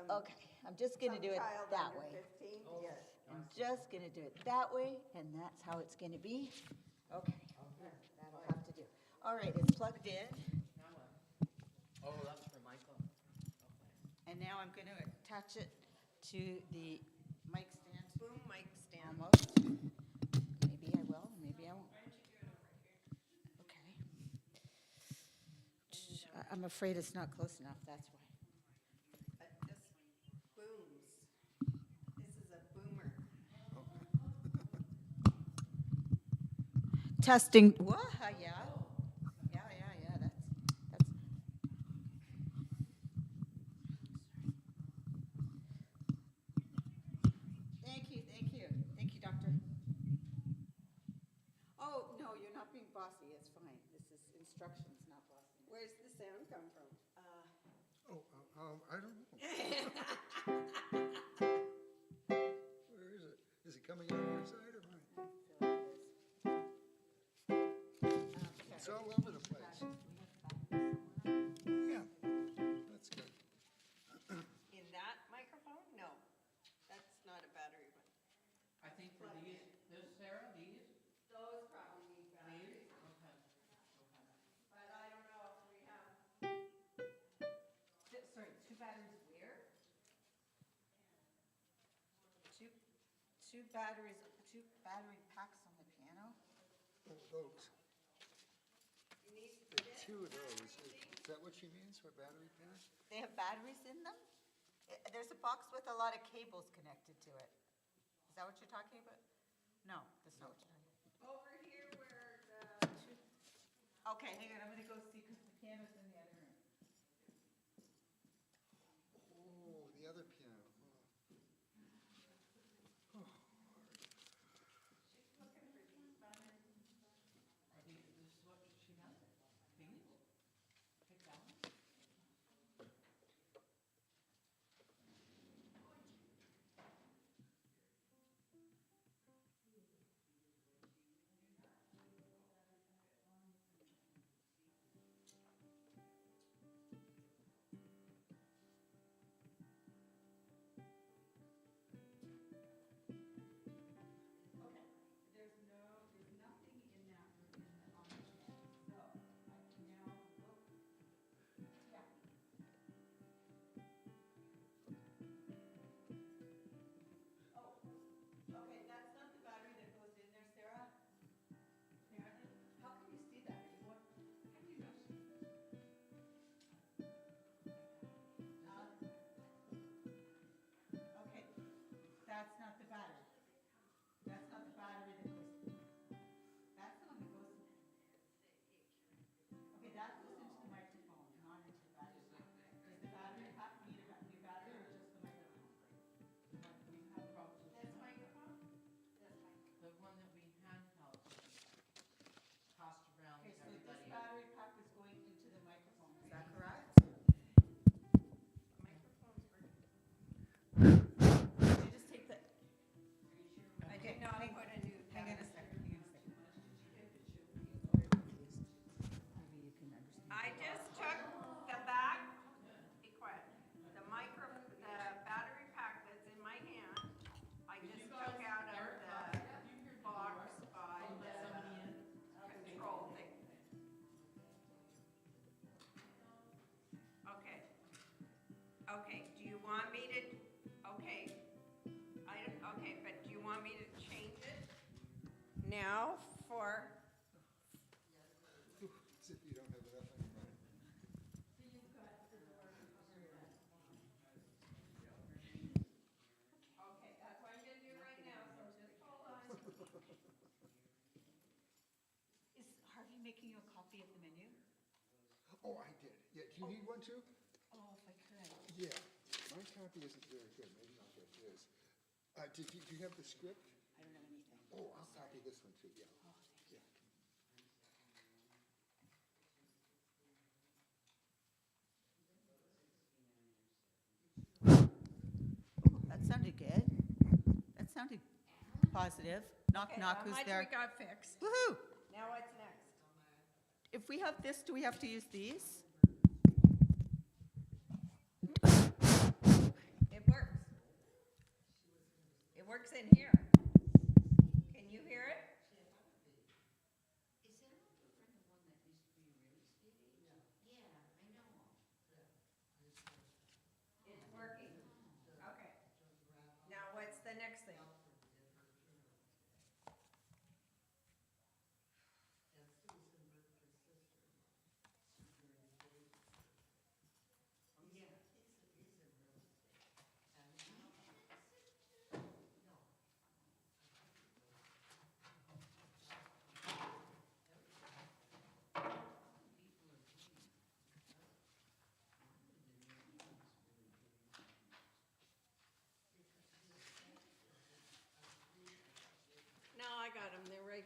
Okay, I'm just gonna do it child that under way. 15 to get I'm just gonna do it that way, and that's how it's gonna be. Okay, that'll have to do. All right, it's plugged in, Now what? Oh, that's for Michael. Okay. and now I'm gonna attach it to the mic stand. boom mic stand. Almost. Maybe I will, maybe I won't. Okay. I'm afraid it's not close enough, that's why. But this booms. This is a boomer. Testing. Whoa, yeah. Yeah, that's. Thank you, doctor. Oh, no, you're not being bossy, it's fine. This is instructions, not bossy. Where's the sound come from? I don't know. Where is it? Is it coming out your side or mine? It's all over the place. Yeah, that's good. In that microphone? No, that's not a battery one. I think for these, this, Sarah, these? Those probably need batteries, These? Okay. but I don't know if we have. Sorry, two batteries where? Two batteries, two battery packs on the piano? Oh, those. You need There are two of those. Is that what she means, for battery pack? They have batteries in them? There's a box with a lot of cables connected to it. Is that what you're talking about? No, that's not what you're talking about. over here where the. Okay, hang on, I'm gonna go see, because the piano's in the other room. Oh, the other piano. Are these, this is what she has? These? Pick that one? There's nothing in that, on the piano, so I can now look, yeah. Oh, okay, that's not the battery that goes in there, Sarah. Apparently, how can you see that? How do you know? Okay, that's not the battery. That's not the battery that goes, that's the one that goes. Okay, that goes into the microphone, not into the battery. Does the battery pack need a new battery or just the microphone? We have problems with This microphone? the one that we handheld. Passed around Okay, to so this everybody. battery pack is going into the microphone, is that correct? Microphones were. Did you just take the? I did not put a new. Hang on a battery. second, hang on a second. Maybe you can understand. I just took the back, be quiet, the battery pack that's in my hand, I just took out of the box by the control thing. Okay. Okay, do you want me to, okay, okay, but do you want me to change it now for? As if you don't have enough on your mind. Okay, that's what I'm gonna do right now, so just hold on. Is Harvey making you a copy of the menu? Oh, I did. Yeah, do you need one too? Oh, if I could. Yeah, my copy isn't very good, maybe I'll get his. Do you have the script? I don't have anything. Oh, I'll copy this one too, yeah. Oh, thank you. That sounded good. That sounded positive. Knock, Okay, knock, how who's much there? we got fixed? Woohoo! Now what's next? If we have this, do we have to use these?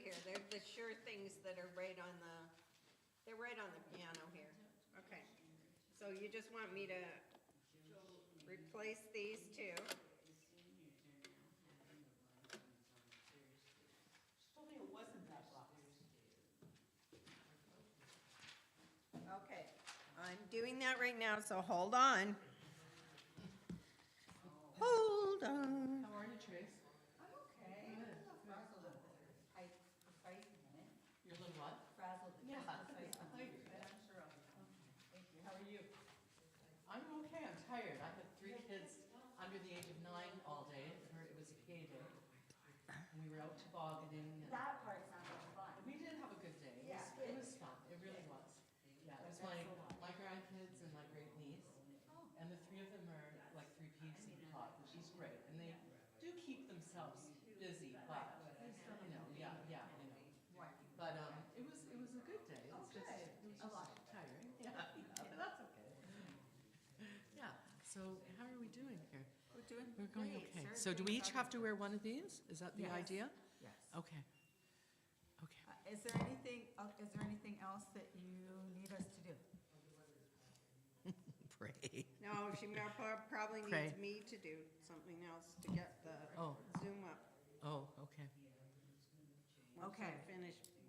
here. They're the sure things that are right on the, they're right on the piano here. Okay. So you just want me to replace these two? She told me it wasn't that box. Okay, I'm doing that right now, so hold on. Hold on. How are you, Trace? I'm okay. Good. Frazzled a bit. You're a little what? Frazzled. Yeah. But I'm sure I'll be fine. Thank you. How are you? I'm okay. I'm tired. I had 3 kids under the age of 9 all day. It was a K day. And we were out tobogganing. And that part sounds like fun. we did have a good day. It was fun. It really was. Yeah, it was my grandkids and my great niece. And the 3 of them are like 3 peas in a pot, which is great. And they do keep themselves busy, but you know, yeah, I know. But it was a good day. It's just tiring. Yeah, but that's okay. Yeah. So how are we doing here? We're going great. okay. Sarah's So do we doing each have to wear one of these? Is that the Yes. idea? Yes. Okay. Okay. Is there anything else that you need us to do? Pray. No, she probably Pray. needs me to do something else to get the Oh. Zoom up. Oh, okay. Okay.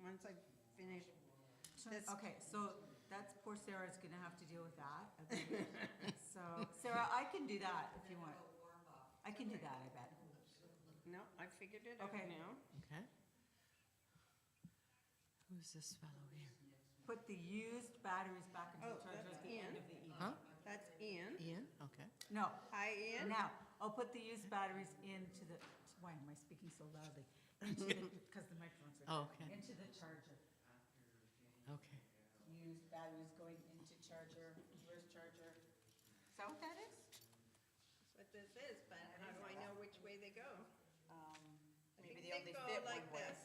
Once I finish this. Okay, so that's poor Sarah's gonna have to deal with that. I believe. So, Sarah, I can do that if you want. I can do that, I bet. No, I figured it out Okay. now. Okay. Who's this fellow here? Put the used batteries back into Oh, the charger that's at the end Ian. of the evening. Huh? That's Ian. Ian? Okay. No, Hi, Ian. now, I'll put the used batteries into the, why am I speaking so loudly? Because the microphone's right Oh, there. okay. Into the charger. Okay. Used batteries going into charger, reverse charger. Is that what that is? That's what this is, but how do I know which way they go? I Maybe think they go like this.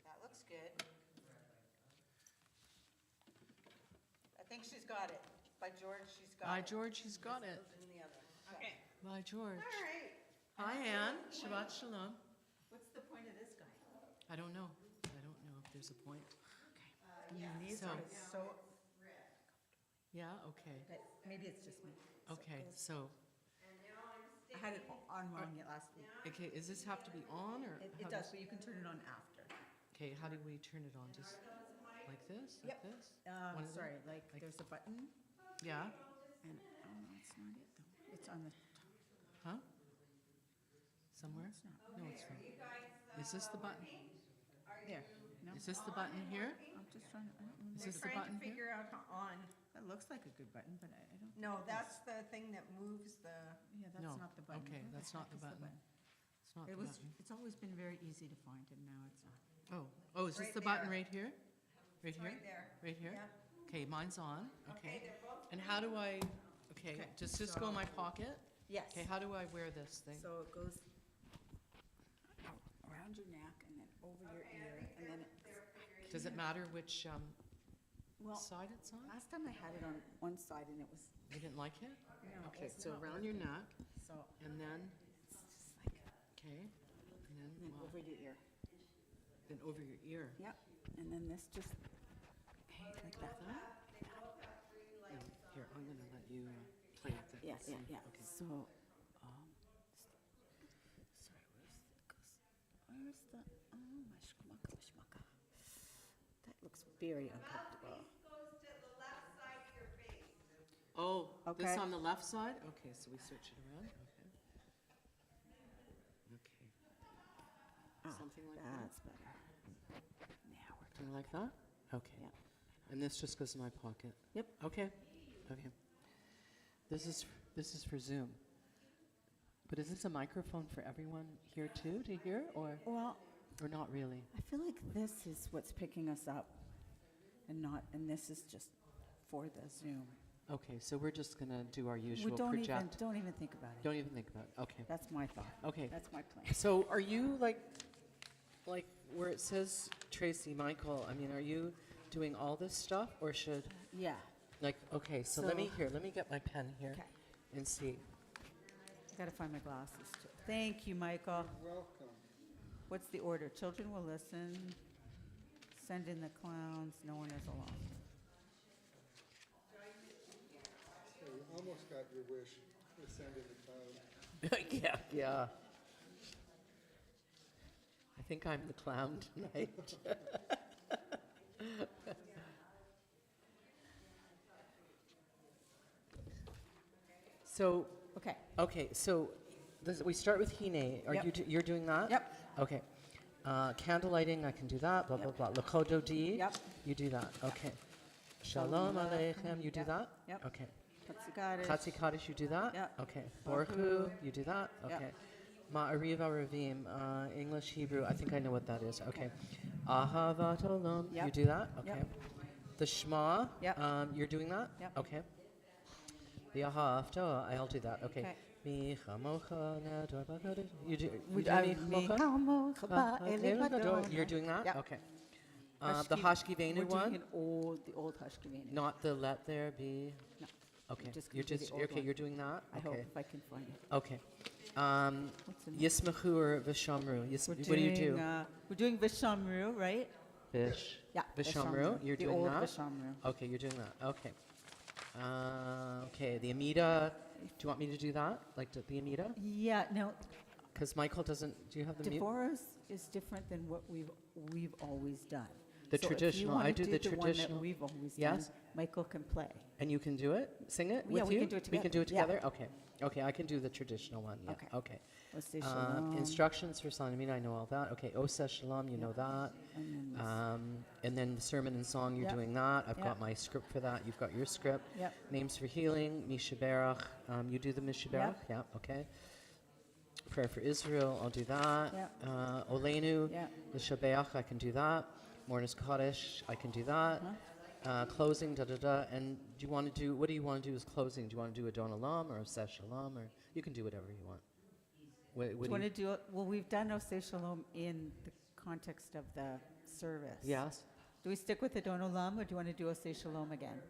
That looks good. I think she's got it. By George, she's got it. By George, he's got it. Goes in the other. Okay. By George. All right. Hi, Anne. Shabbat shalom. What's the point of this guy? I don't know. I don't know if there's a point. These So- are so, Yeah, okay. but maybe it's just me. So Okay, it goes- so, And now I'm I had it on wrong yet last week. okay, does this have to be on or? It how does, but you can turn it on after. Okay, how do we turn it on? Just like this? Like Yep. this? One of them? Sorry, like there's a button Yeah? and, oh no, it's not it though. It's on the, Huh? Somewhere? it's not. No, it's not. Is this the button? There, no. Is this the button here? I'm just trying to, I don't remember. Is this the trying to button here? figure out how on. That looks like a good button, but I don't. No, think it that's is. the thing that moves the. Yeah, No, that's not the button. okay, Where that's the not heck the is button. It's not It the was, button. it's always been very easy to find and now it's not. Oh, is this Right the button there. right here? Right here? Right there. Right here? Yeah. Okay, mine's on, Okay, okay. they're both. And how do I, okay, Okay, does this go in my so- pocket? Yes. Okay, how do I wear this thing? So it goes around your neck and then over your ear and then it, Does it matter which well, side it's on? last time I had it on one side and it was, You didn't like it? no, Okay, it's so not around your neck, so and then, it's just like, okay, and then and then what? over your ear. Then over your ear. Yep, and then this just, like that. No, here, I'm gonna let you play with it. Yeah, and yeah, see. yeah. Okay. So, sorry, where's the, oh, mashmaka. That looks very uncomfortable. Goes to the left side of your face. Oh, this Okay. on the left side? Okay, so we switch it around, okay. Okay. Ah, Something like that? That's better. Now we're Something like that? Okay. Yeah. And this just goes in my pocket? Yep. Okay, okay. This is for Zoom. But is this a microphone for everyone here too, to hear, or Well, not really? I feel like this is what's picking us up and this is just for the Zoom. Okay, so we're just gonna do our We usual don't project. don't even think about it. Don't even think about it, okay. That's my thought. Okay. That's my plan. So are you like where it says Tracey, Michael, I mean, are you doing all this stuff or should, Yeah. okay, so let me So- get my pen here Okay. and see. I gotta find my glasses too. Thank you, Michael. Welcome. What's the order? Children will listen, send in the clowns, no one is alone. So you almost got your wish. To send in the clown. Yeah. I think I'm the clown tonight. So, Okay. so we start with Hine. Yep. You're doing that? Yep. Okay. Candle lighting, I can do that. Blah, Yep. blah, blah. Lakodo di. Yep. You do that. Okay. Shalom Aleichem. You do Yep. that? Yep. Okay. Katzikadish. Chatzi Kaddish, you do that? Yep. Okay. Baruch Borchu, Hu. you do that? Yep. Okay. Ma'ariv Aravim, English, Hebrew, I think I know what that is. Okay. Ahavat Olam, you Yep. do that? Okay. Yep. The Shema, Yep. You're doing that? Yep. Okay. The Ahavta, I'll do that. Okay. Okay. Mi chamocha nador b'kodesh. You do mi Mi chamocha? chamocha ba'eleh hadon. You're doing that? Yep. Okay. The Hashkivenu We're one? doing the old Hashkivenu. Not the let there be. No. Okay. just You're gonna do the just old okay. one. You're doing that. I hope Okay. if I can find it. Okay. What's the name? Yismachu or Vishamru? We're What do you do? We're doing Vishamru, right? Vish. Yeah. Vishamru. You're the doing old that. Vishamru. Okay, you're doing that. Okay. Okay. The Amida. Do you want me to do that? Like the Amida? Yeah. No. Because Michael doesn't. Do you have the Devorah's is different than what we've always done. The So traditional. If you I do the one traditional. that we've always Yes. done, Michael can play. And you can do it? Sing it Yeah, with we you? can do it We can do it together. together? Okay. Okay, I can do the traditional one. Yeah. Okay. Okay. Let's say shalom. Instructions for Salamina, I know all that. Okay. Osa Shalom, you know that. And then this. And then the sermon and song, you're Yep. doing that. I've Yep. got my script for that. You've got your script. Yep. Names for healing, Mishaberach. You do the Mishaberach? Yep. Yeah, okay. Prayer for Israel, I'll do that. Yep. Olenu, Yep. the Shabeach, I can do that. Mornis Kaddish, I can do that. Closing, da-da-da. And do you want to do, what do you want to do as closing? Do you want to do a Don Olam or a Seh Shalom? Or you can do whatever you want. What Do you want to do it? Well, we've done Osei Shalom in the context of the service. Yes. Do we stick with the Don Olam, or do you want to do Osei Shalom again?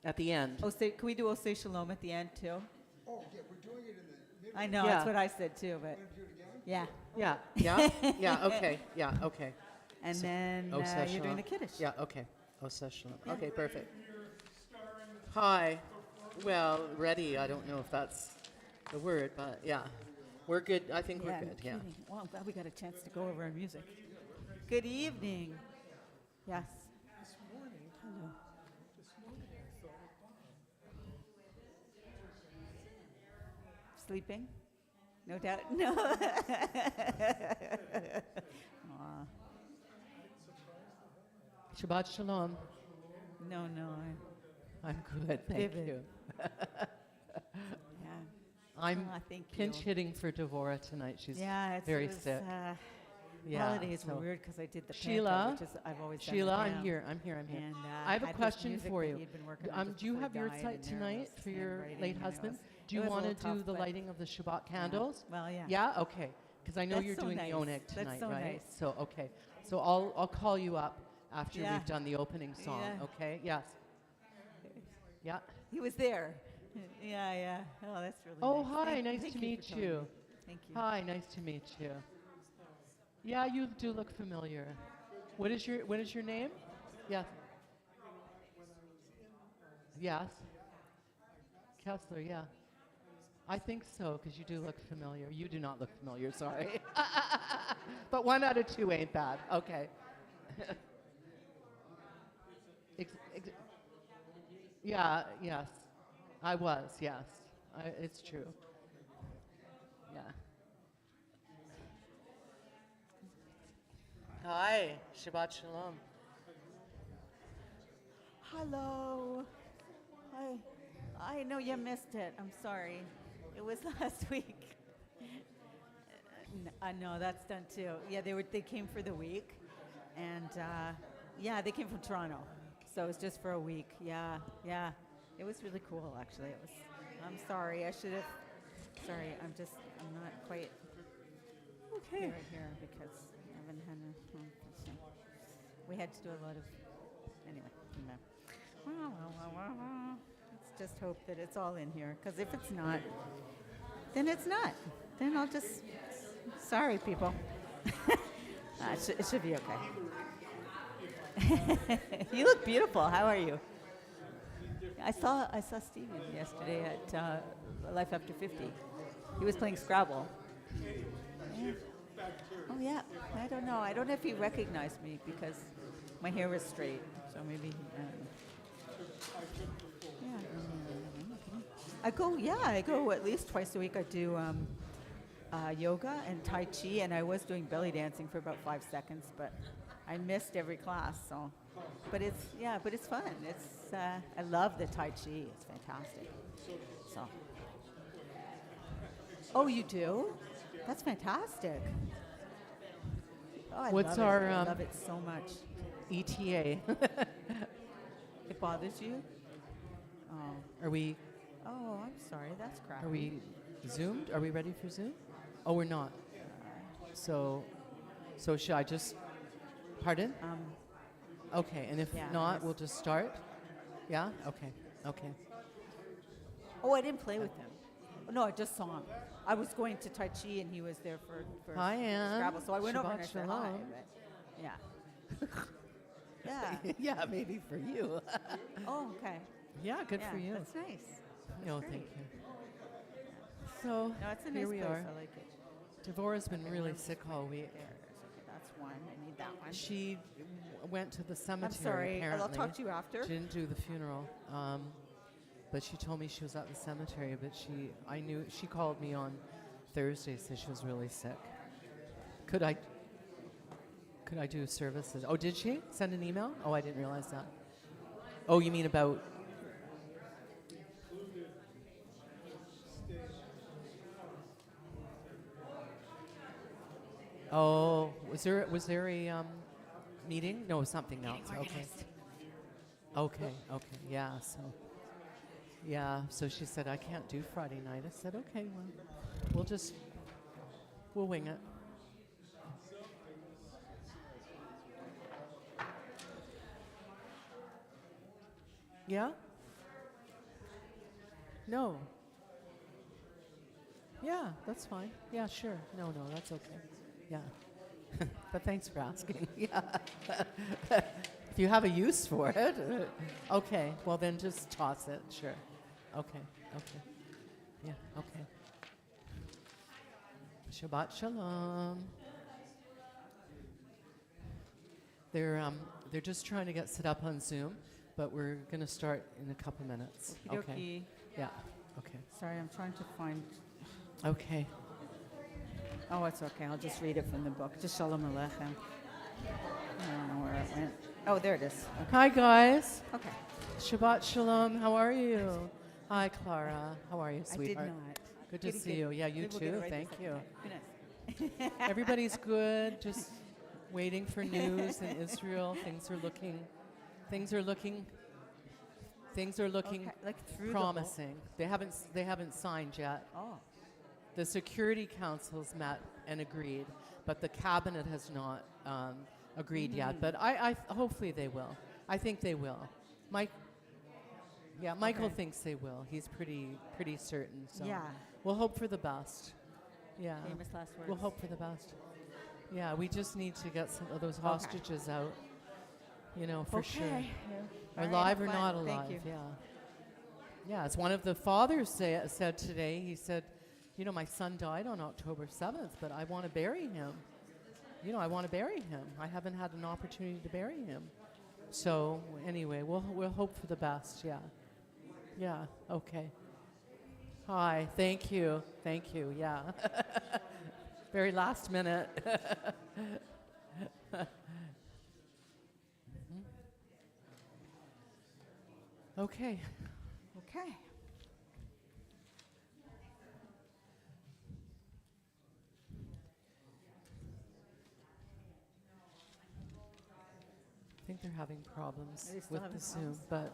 At the end. Can we do Osei Shalom at the end too? Oh, yeah, we're doing it in the middle. I know, Yeah. that's what I said too, but, Want to do it again? yeah. Yeah. Yeah? Yeah, okay. Yeah, okay. And So- then Oseh you're Shalom. doing the Kiddush. Yeah, okay. Oseh Shalom. Yeah. Okay, perfect. Hi. Well, ready. I don't know if that's the word, but yeah. We're good. I think we're no good. Yeah. kidding. Well, I'm glad we got a chance to go over our music. Good evening. Yes. This morning, Hello. I thought of Sleeping? No doubt. No. Aw. Shabbat Shalom. No. I'm good. Thank Vivid. you. Yeah. I'm Thank pinch you. hitting for Devorah tonight. She's Yeah, very it was, sick. Yeah, holidays were so- weird because I did the Sheila? Cantor, which is I've always done. Sheila, the I'm hymn. here. I'm here. And I have a had this question music for that you. he'd been working on just Do you before have he your died, site and there tonight was for your handwriting, late and it husband? was- Do it you was a want to little do tough, the but- lighting of the Shabbat candles? Well, yeah. Yeah. Okay. Because I know That's you're so doing nice. the Oneg That's tonight, so right? nice. So okay. So I'll call you up after Yeah. we've done the opening song. Yeah. Okay. Yes. Yeah. He was there. Yeah. Oh, that's really Oh, nice. hi. Thank- Nice thank to you meet for telling you. me. Thank you. Hi. Nice to meet you. Yeah, you do look familiar. What is your name? Yes. Yes. Kessler, yeah. I think so, because you do look familiar. You do not look familiar, sorry. But 1 out of 2 ain't bad. Okay. Yeah, yes. I was, yes. It's true. Yeah. Hi, Shabbat Shalom. Hello. I know you missed it. I'm sorry. It was last week. No, that's done too. Yeah, they came for the week, and yeah, they came from Toronto, so it was just for a week. Yeah. It was really cool, actually. It was. I'm sorry. I should have. Sorry, I'm not quite. Okay. Here because Evan had we had to do a lot of. Anyway. Let's just hope that it's all in here, because if it's not, then it's not. Then I'll just. Sorry, people. It should be okay. You look beautiful. How are you? I saw Steven yesterday at Life After 50. He was playing Scrabble. Yeah. Oh yeah. I don't know. I don't know if he recognized me because my hair was straight. So maybe. Yeah. I go at least twice a week. I do yoga and Tai Chi, and I was doing belly dancing for about 5 seconds, but I missed every class. So, but it's fun. It's I love the Tai Chi. It's fantastic. So. Oh, you do? That's fantastic. Oh, I What's love our, it. I love it so much. ETA? It bothers you? Oh. Are we I'm sorry. That's crappy. Are we zoomed? Are we ready for Zoom? Oh, we're not. So should I just, pardon? Okay, and if Yeah, not, yes. we'll just start? Yeah? Okay. Oh, I didn't play with him. No, I just saw him. I was going to Tai Chi, and he was there for Hi, Ann. Scrabble, so I went over and I Shabbat said hi. shalom. But yeah. Yeah. Yeah, maybe for you. Oh, okay. Yeah, good Yeah, for you. That's nice. No, That's thank great. you. So, No, it's a nice here we place. are. I like it. Devorah's been really sick all week. There. Okay, that's one. I need that one. She went to the cemetery, I'm sorry. apparently. I'll talk to you after. She didn't do the funeral, but she told me she was at the cemetery. But she called me on Thursday, said she was really sick. Could I do services? Oh, did she send an email? Oh, I didn't realize that. Oh, you mean about? Oh, was there a meeting? No, something else. Okay. Yeah. So she said I can't do Friday night. I said okay. Well, we'll wing it. Yeah? No. Yeah, that's fine. Yeah, sure. No, that's okay. Yeah. But thanks for asking. Yeah. If you have a use for it. Okay. Well, then just toss it. Sure. Okay. Yeah, okay. Shabbat shalom. They're just trying to get set up on Zoom, but we're going to start in a couple minutes. Okay. Okey-dokey. Yeah. Okay. Sorry, I'm trying to find. Okay. Oh, it's okay. I'll just read it from the book. Just Shalom Aleichem. I don't know where it went. Oh, there it is. Okay. Hi, guys. Okay. Shabbat shalom. How are you? Hi, Clara. How are you, I sweetheart? did not. Good to Kitty, see kitty. you. Yeah, you Maybe we'll get it too. right Thank this you. time. Goodness. Everybody's good. Just waiting for news in Israel. Things are looking Okay, like through the promising. They haven't signed yet. Oh. The Security Council's met and agreed, but the cabinet has not agreed yet. But I hopefully they will. I think they will. Michael Okay. thinks they will. He's pretty certain. So Yeah. we'll hope for the best. Yeah. Famous last words. We'll hope for the best. Yeah, we just need to get some of those hostages out. For sure. Yeah. All right, Alive or fine. not alive. Thank you. Yeah. Yeah, as one of the fathers said today, he said, my son died on October 7th, but I want to bury him. I want to bury him. I haven't had an opportunity to bury him. So anyway, we'll hope for the best. Yeah. Yeah. Okay. Hi. Thank you. Yeah. Very last minute. Okay. Okay. I think they're having problems Are they still with having the Zoom, problems? but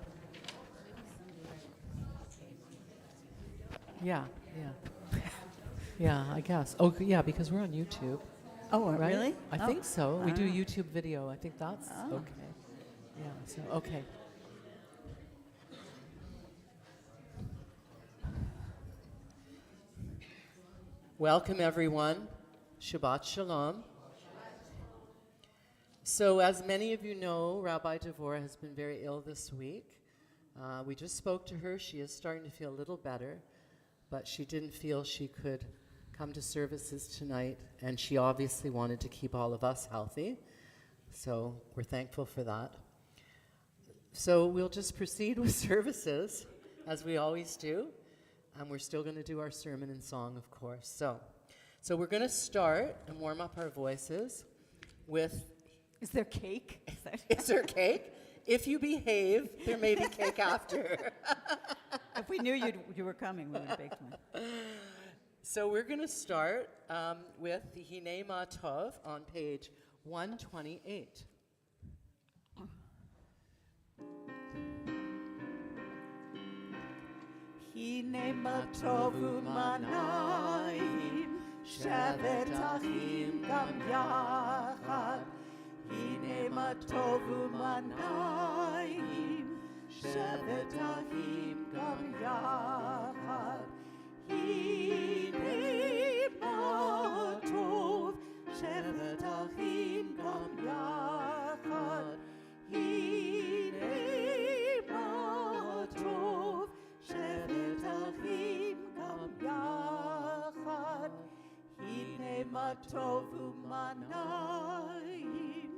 yeah. Yeah, I guess. Oh, yeah, because we're on YouTube, Oh, right? really? I Oh. think so. We do Ah. YouTube video. I think that's Oh. okay. Yeah, so, okay. Welcome, everyone. Shabbat Shalom. So as many of you know, Rabbi Devorah has been very ill this week. We just spoke to her. She is starting to feel a little better, but she didn't feel she could come to services tonight, and she obviously wanted to keep all of us healthy. So we're thankful for that. So we'll just proceed with services, as we always do. And we're still going to do our sermon and song, of course. So we're going to start and warm up our voices with... Is there cake? Is there cake? If you behave, there may be cake after. If we knew you were coming, we would have baked one. So we're going to start with the Hinei Ma Tov on page 128. Hine ma tovu manayim, shevet achim gam yachad. Hine ma tovu manayim, shevet achim gam yachad. Hine ma tov, shevet achim gam yachad. Hine ma tov, shevet achim gam yachad. Hine ma tovu manayim,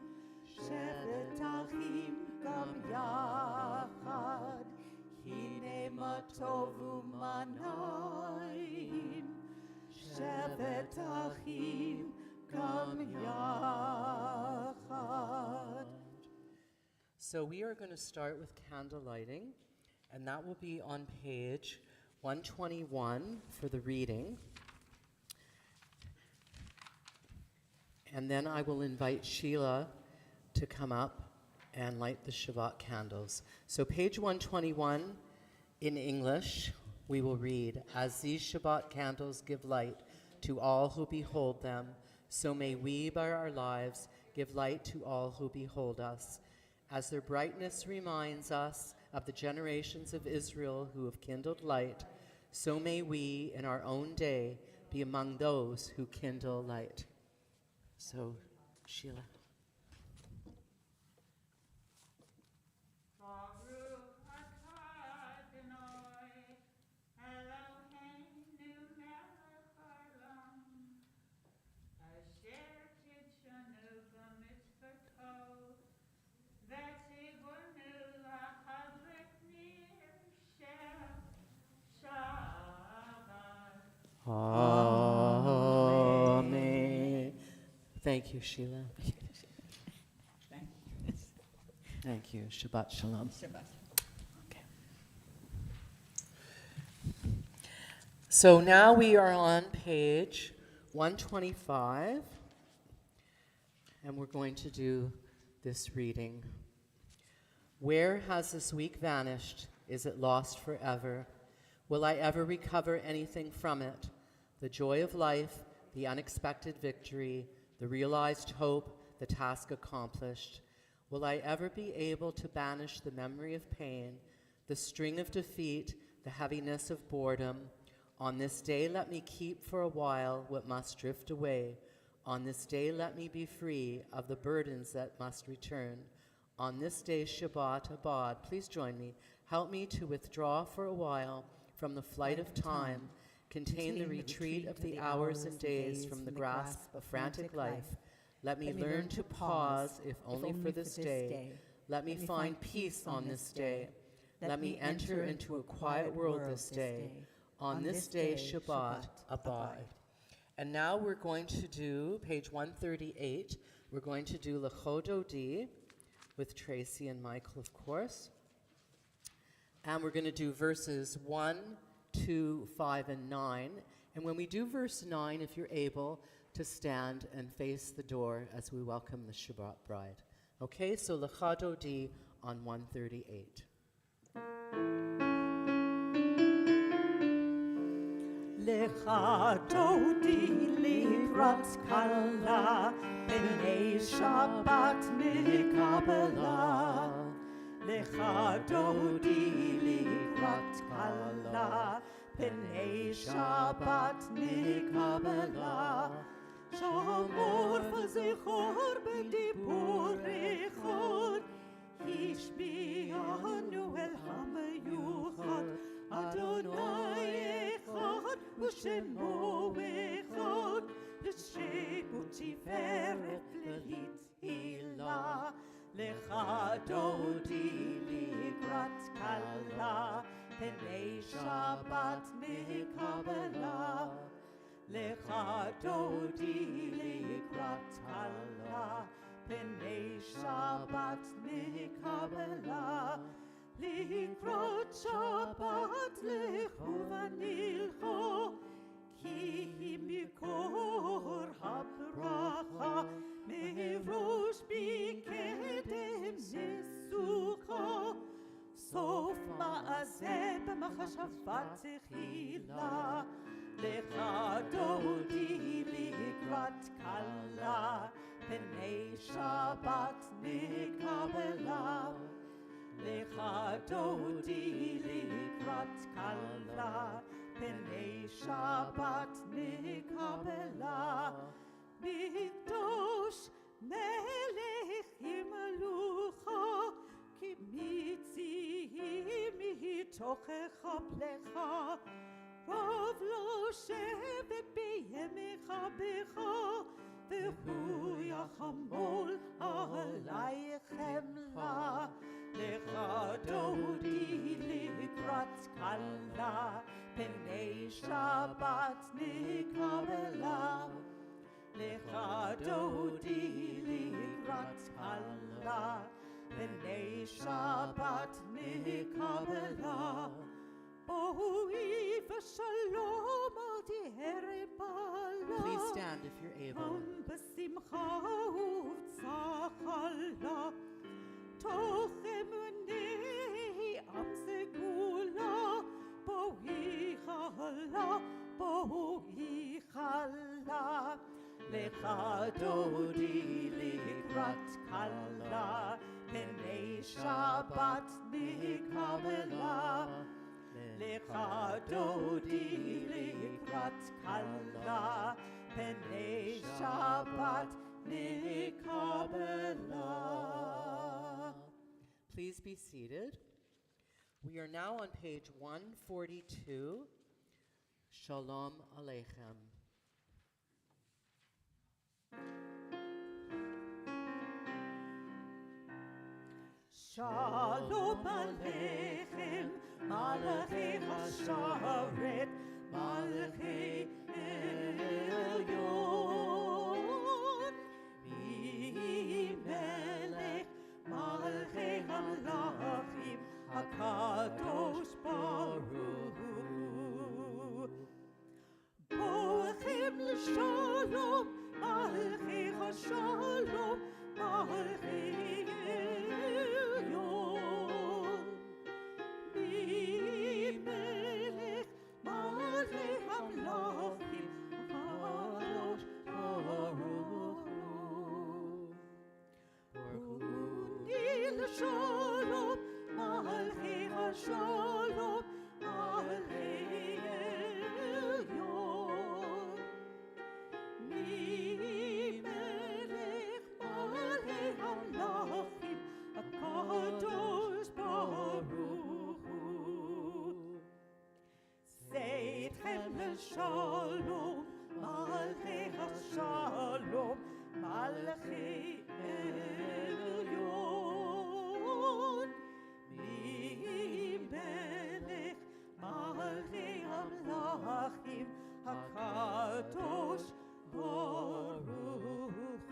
shevet achim gam yachad. Hine ma tovu manayim, shevet achim gam yachad. So we are going to start with candle lighting, and that will be on page 121 for the reading. And then I will invite Sheila to come up and light the Shabbat candles. So page 121 in English, we will read, "As these Shabbat candles give light to all who behold them, so may we by our lives give light to all who behold us. As their brightness reminds us of the generations of Israel who have kindled light, so may we in our own day be among those who kindle light." So, Sheila. Amen. Thank you, Sheila. Thank you. Shabbat Shalom. Shabbat. Okay. So now we are on page 125, and we're going to do this reading. Where has this week vanished? Is it lost forever? Will I ever recover anything from it? The joy of life, the unexpected victory, the realized hope, the task accomplished. Will I ever be able to banish the memory of pain, the string of defeat, the heaviness of boredom? On this day let me keep for a while what must drift away. On this day let me be free of the burdens that must return. On this day Shabbat Abad, please join me. Help me to withdraw for a while from the flight of time, contain the retreat of the hours and days from the grasp of frantic life. Let me learn to pause, if only for this day. Let me find peace on this day. Let me enter into a quiet world this day. On this day, Shabbat, abide. And now we're going to do page 138. We're going to do L'chododi with Tracey and Michael, of course. And we're going to do verses 1, 2, 5, and 9. And when we do verse 9, if you're able to stand and face the door as we welcome the Shabbat bride. Okay, so L'chododi on 138. Lecha dodi likrat kala, b'nei Shabbat nikabela. Lecha dodi likrat kala, b'nei Shabbat nikabela. שמור וזכור בדיבור אחד, השביענו אל המיוחד, אדוני אחד ושמו אחד, לשם ותפארת לתהילה. לך דודי לקראת כלה, פני שבת מקבלה. לך דודי לקראת כלה, פני שבת מקבלה. לקראת שבת לכו ונלכו, כי מקור הברכה, מראש מקדם נסוכה. סוף מעשה במחשבה תחילה, לך דודי לקראת כלה, פני שבת נקבלה. לך דודי לקראת כלה, פני שבת נקבלה. מקדוש מלך ימלוכה, כי מציעים מתוכך פלך. רוב לא שבט בימך בך, והוא יחמול עלי חמלה. לך דודי לקראת כלה, פני שבת נקבלה. לך דודי לקראת כלה, פני שבת נקבלה. בואי ושלום אל תהרה בעלה, Please stand if you're able. בשמחה ובצהלה. תוך אמוני עם סגולה, בואי חלה, בואי חלה. לך דודי לקראת כלה, פני שבת נקבלה. לך דודי לקראת כלה, פני שבת נקבלה. Please be seated. We are now on page 142. Shalom Aleichem. Shalom Aleichem, Malachi Hasharet, Malachi Elyon. Melech, Malachi Hamlachim, HaKadosh Baruch Hu. Boachem l'shalom, Malachi Hashalom, Malachi Elyon. Melech, Malachi Hamlachim, HaKadosh Baruch Hu. Shalom, Malachi Hashalom, Malachi Elyon. Melech Malachi Hamlachim, HaKadosh Baruch Hu. Seitchem l'shalom, Malachi Hashalom, Malachi Elyon. Melech Malachi Hamlachim, HaKadosh Baruch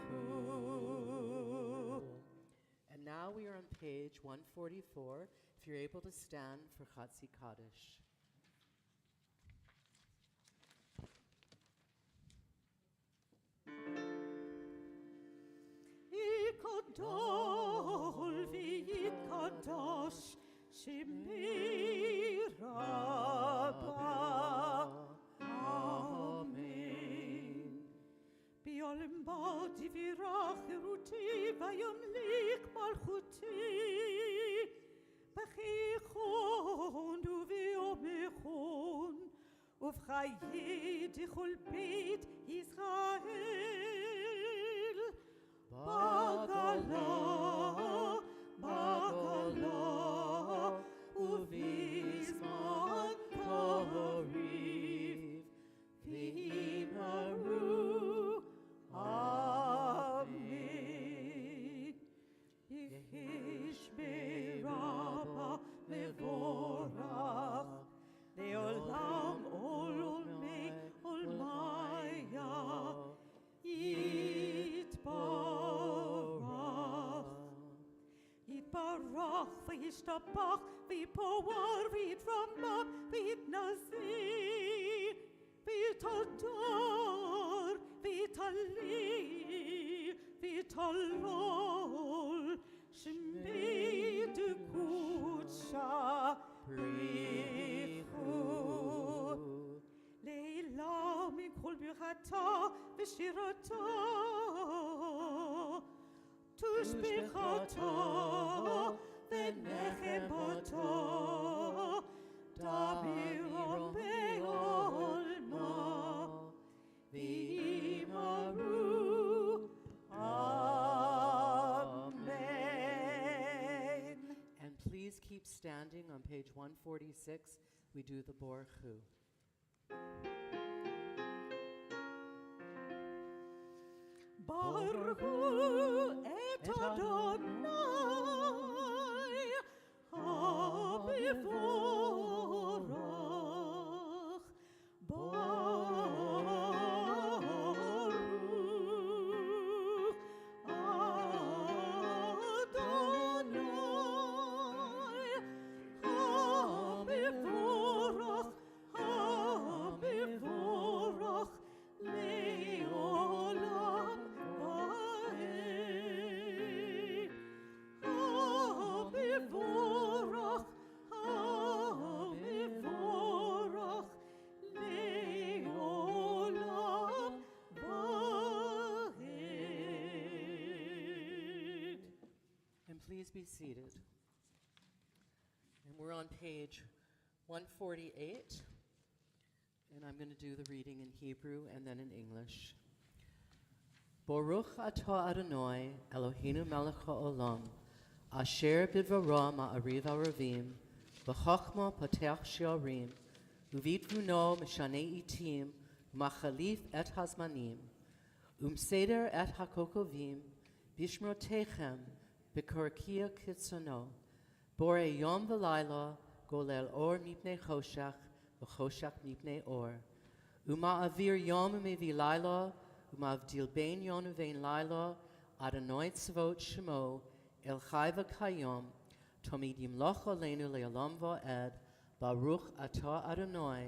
Hu. And now we are on page 144. If you're able to stand for Chatzi Kaddish. Gadol v'yitkadosh Shemei Rabbah. Amen. B'yolem ba'di v'rach eruti v'yamlik malchuti b'chichon u'v'yomechon ובחיי דכל בית ישראל. בגלה, בגלה, ובזמן קריב, וימרו, אמן. יחיש ברבה מבורך, לעולם עולמי עולמיה, יתברך. יתברך וישתבח ויפואר ויתרומם ויתנשא ויתהדר ויתהלל ויתהלל שמי דקודשה בריחו לעילה מכל ברכתה ושירתה תשבחתה ונחמתה דברו בעולמה ויאמרו Amen. And please keep standing on page 146. We do the Borchu. Baruch et Adonai ha-bevorach. Baruch Adonai ha-bevorach, ha-bevorach le'olam va'ed. Ha-bevorach, ha-bevorach le'olam va'ed. And please be seated. And we're on page 148. And I'm going to do the reading in Hebrew and then in English. Baruch atah Adonai Eloheinu melech haolam, asher bidvaro ma'ariv aravim, v'chochma potech shi'arim, uvitvuno mishanei itim, umachalif et hazmanim, umseder et hakokovim, bishmrotechem, b'korkia kitzono, bore yom v'layla, golel or mipnei choshech, v'choshech mipnei or, uma'avir yom umevi layla, umavdil bein yon uvein layla, Adonai tzvot shemo, el chai v'kayom, tomid yimloch aleinu le'olam va'ed, baruch atah Adonai,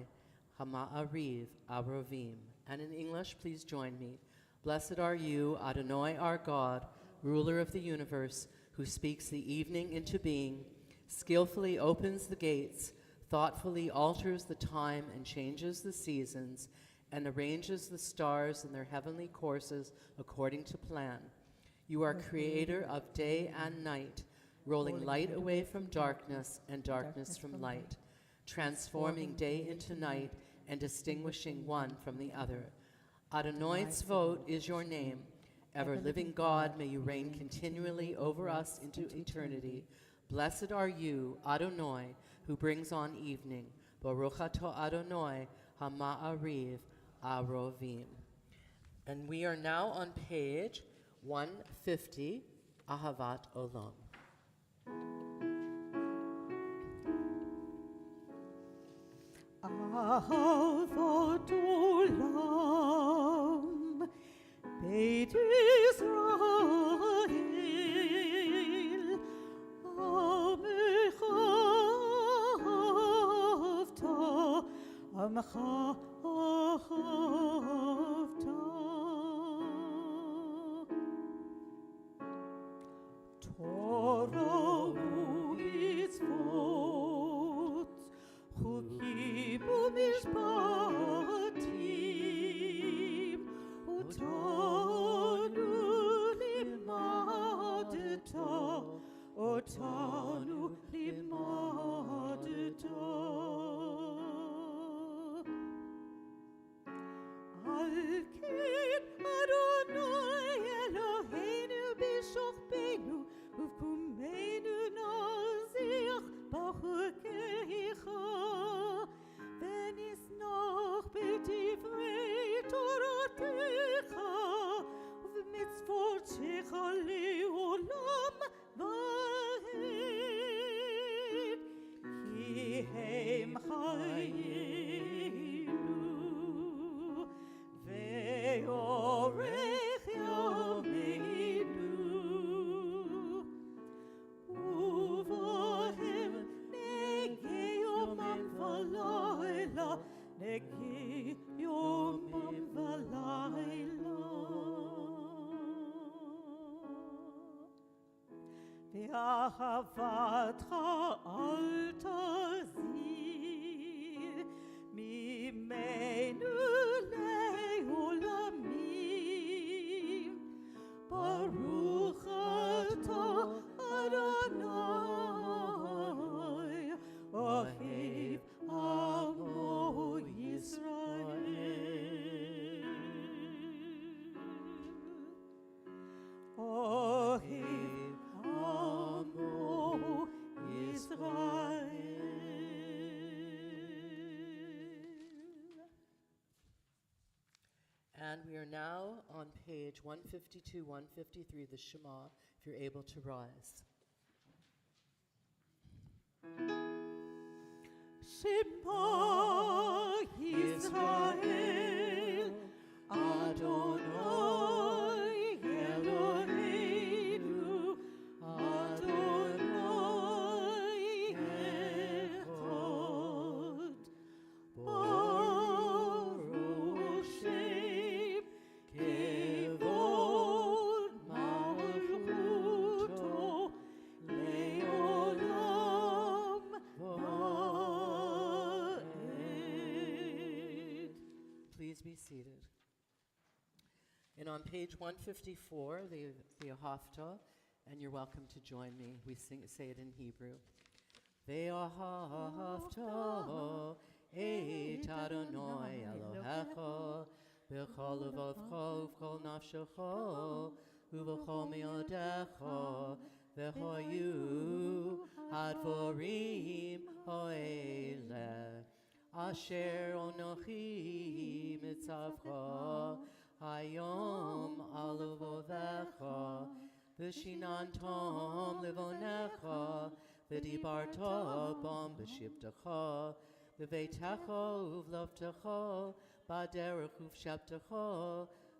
hama'ariv aravim. And in English, please join me. Blessed are you, Adonai our God, ruler of the universe, who speaks the evening into being, skillfully opens the gates, thoughtfully alters the time and changes the seasons, and arranges the stars in their heavenly courses according to plan. You are creator of day and night, rolling light away from darkness and darkness from light, transforming day into night and distinguishing one from the other. Adonai Tzvot is your name. Ever-living God, may you reign continually over us into eternity. Blessed are you, Adonai, who brings on evening. Baruch atah Adonai, hama'ariv arovim. And we are now on page 150, Ahavat Olam. Ahavat olam, Beit Israel, Amecha ahavta, Amecha ahavta. Torah u'mitzvot, Chukim u'mishpatim, Otanu limadeta, Otanu limadeta. negi yomam v'layla. Ve'ahavatcha al tazir mimenu le'olamim. Baruch atah Adonai, ohev amo Yisrael. Ohev amo Yisrael. And we are now on page 152, 153, the Shema, if you're able to rise. Shema Yisrael, Adonai Eloheinu, Adonai Echad. Baruch Shem Kevod Malchuto Leolam Va'ed. Please be seated. And on page 154, the Haftarah, and you're welcome to join me. We say it in Hebrew. Ve'ahavta et Adonai Elohecha b'chol levavcha u'b'chol nafshecha u'b'chol me'odecha v'hoyu hadvorim ha'ele asher onochi mitzavcha hayom al levovecha v'shinantom levonecha v'dibarta bam b'shivtecha v'veitecha uvlavtecha b'derech uvsheptecha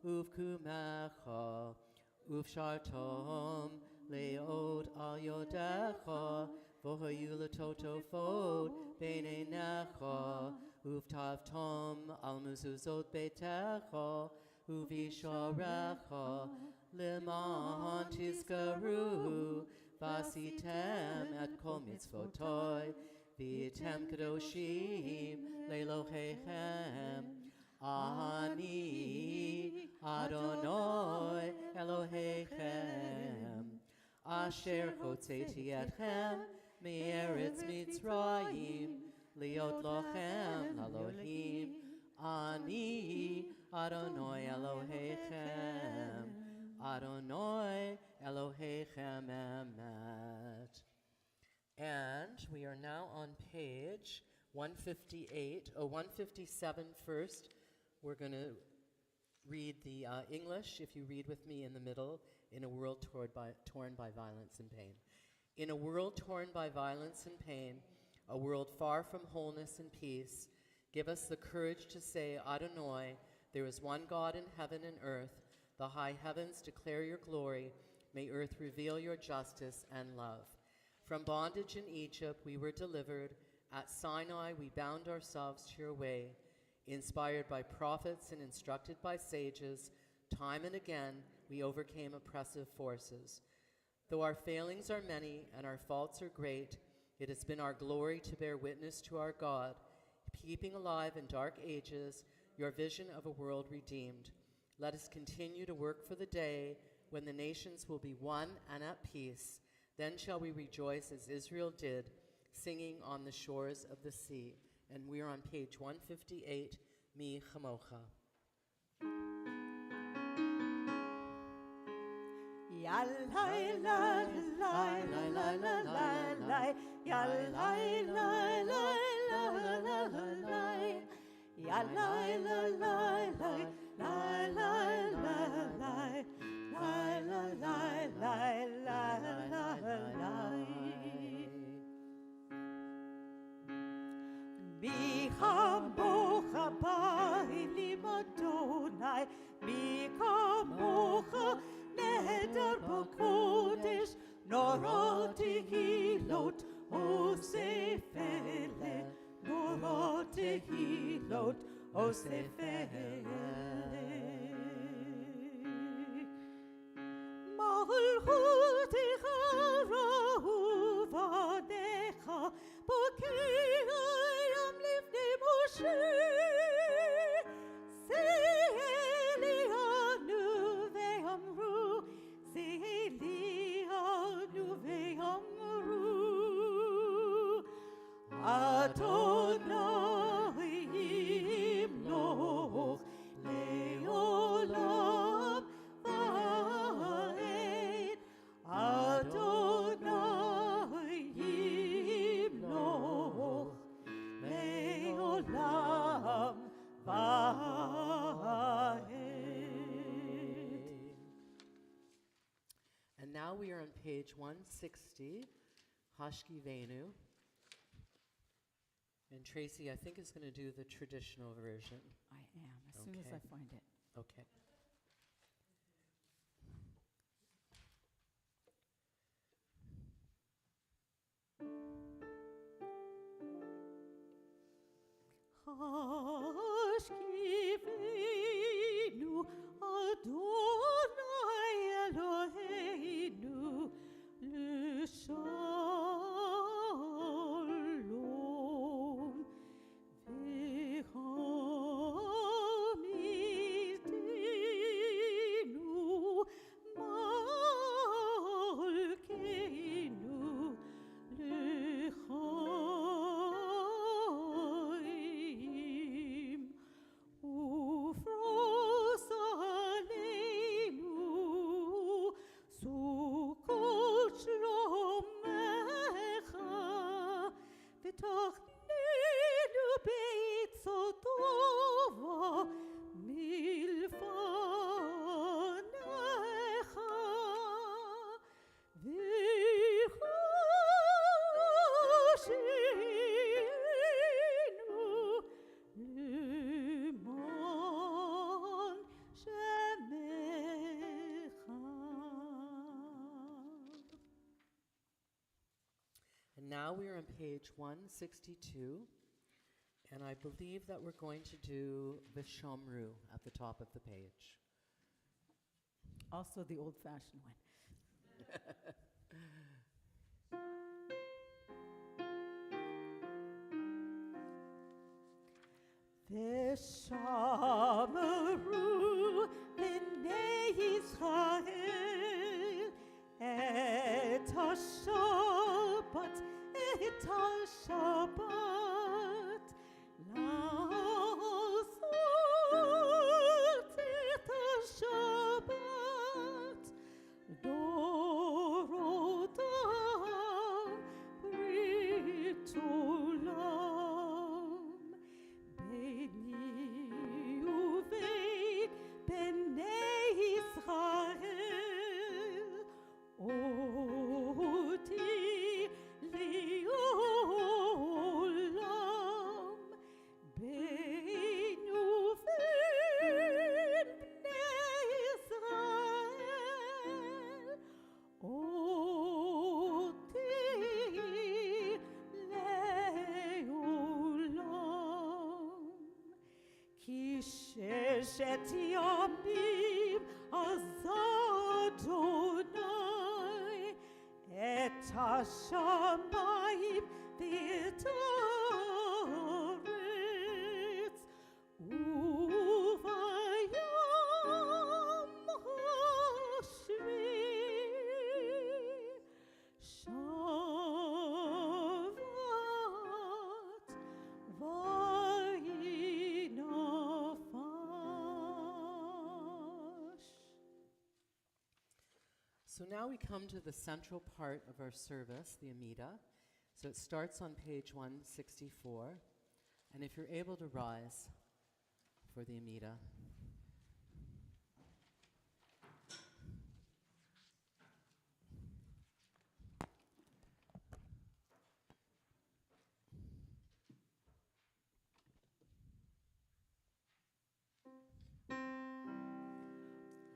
uvkumecha uvshartom leod al yodecha v'hoyu letotofod b'neinecha uvtavtom al mezuzot beitecha uvisharecha leman tizkaru v'asitem et kol mitzvotoi v'yitem kadoshim le'elohechem ani Adonai Elohechem asher hotzeti etchem me'eretz Mitzrayim liot lochem Elohim ani Adonai Elohechem Adonai Elohechem emet. And we are now on page 157 first. We're going to read the English, if you read with me in the middle, in a world torn by violence and pain. In a world torn by violence and pain, a world far from wholeness and peace, give us the courage to say, Adonai, there is one God in heaven and earth. The high heavens declare your glory. May earth reveal your justice and love. From bondage in Egypt we were delivered. At Sinai we bound ourselves to your way. Inspired by prophets and instructed by sages, time and again we overcame oppressive forces. Though our failings are many and our faults are great, it has been our glory to bear witness to our God, keeping alive in dark ages your vision of a world redeemed. Let us continue to work for the day when the nations will be one and at peace. Then shall we rejoice as Israel did, singing on the shores of the sea. And we are on page 158, Mi Chamocha. Ya lai la lai la la la la la, ya lai la la la la la la, ya lai la la la la la la la, la la la la la la. Mi chamocha ba'elim Adonai, mi chamocha neder b'kodesh, norot tehilot, osef ele, norot tehilot osefele. Malchutecha rahuvadecha bokeyam lifnei Moshe. Se'elianu ve'amru, Se'elianu ve'amru, Adonai yimloch le'olam va'ed. Adonai yimloch le'olam va'ed. And now we are on page 160, Hashki Venu. And Tracey, I think, is going to do the traditional version. I am, as soon as Okay. I find it. Okay. Hashkivenu Adonai Eloheinu l'shalom v'chamitenu malkeinu l'chaim ufros aleinu sukkot shlomecha v'tachnenu beitzotova milfanecha v'choshenu l'man shemecha. And now we are on page 162. And I believe that we're going to do Vishomru at the top of the page. Also the old-fashioned one. V'shamru b'nei Yisrael et ha-Shabbat, et ha-Shabbat, לעשות את השבת, דורותם ברית עולם. ביני ובין בני ישראל, אותי לעולם. ביני ובין בני ישראל, אותי לעולם. כי ששת ימים עשה אדוני את השמיים ואת הארץ, וביום השביעי שבת וינפש. So now we come to the central part of our service, the Amida. So it starts on page 164. And if you're able to rise for the Amida.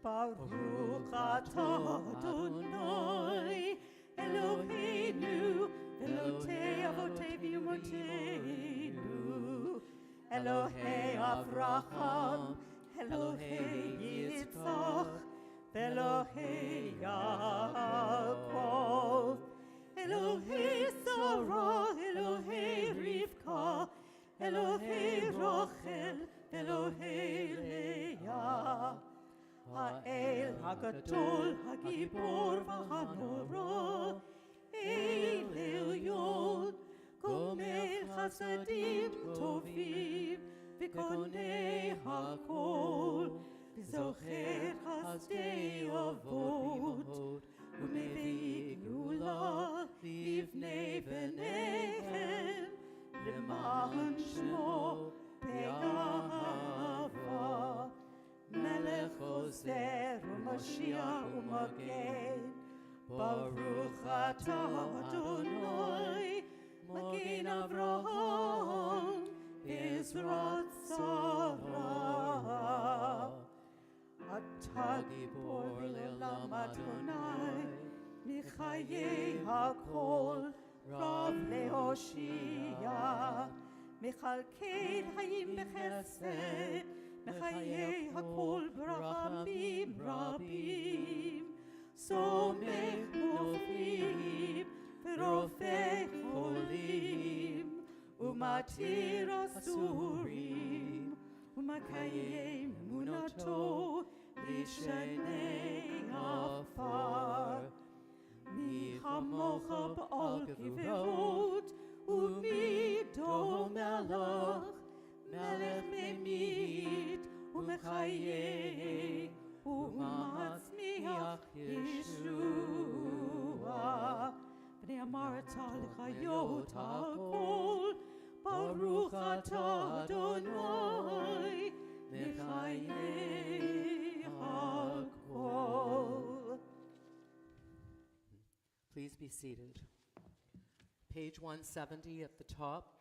Baruch atah Adonai Eloheinu Elotei avotei v'imotenu Elohei Avraham, Elohei Yitzchak, Elohei Yaakov, Elohei Sarah, Elohei Rivka, Elohei Rachel, Elohei Leah, Ha'el HaGadol, HaGibor v'Hanora, El Elyon, Gomel Chasadim Tovim, V'konei HaKol, V'zocher Chasdei Avot, U'mevii Geula Livnei V'nechem, L'ma'an Shmo Be'ahava, Melech Ozer U'Mashiach U'Magen, Baruch Atah Adonai, Magen Avraham, Ezrat Sarah. Atah Gibor Le'olam Adonai, Michayei HaKol, Rav Le'Hoshia, Mechalkel Hayim B'Chesed, Mechayei HaKol B'Rachamim Rabim, Somech Noflim, V'Rofei Cholim, Umatir Asurim, Umakayim Emunato, Lishenei Afar. Mi chamocha b'al giverot, umi do melech, melech memit, umechayeh, umatzmiach Yeshua. V'nei amarta l'chayot hakol, Baruch atah Adonai, mechayeh hakol. Please be seated. Page 170 at the top.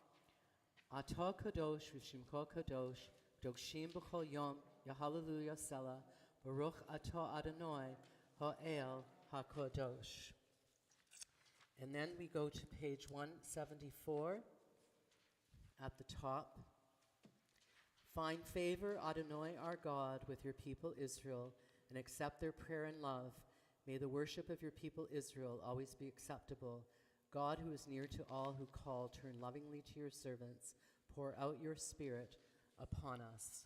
Atah kadosh v'shimcha kadosh, doshim b'chol yom, Hallelujah Selah, Baruch atah Adonai, ha'el hakadosh. And then we go to page 174 at the top. Find favor, Adonai our God, with your people Israel, and accept their prayer and love. May the worship of your people Israel always be acceptable. God, who is near to all who call, turn lovingly to your servants. Pour out your spirit upon us.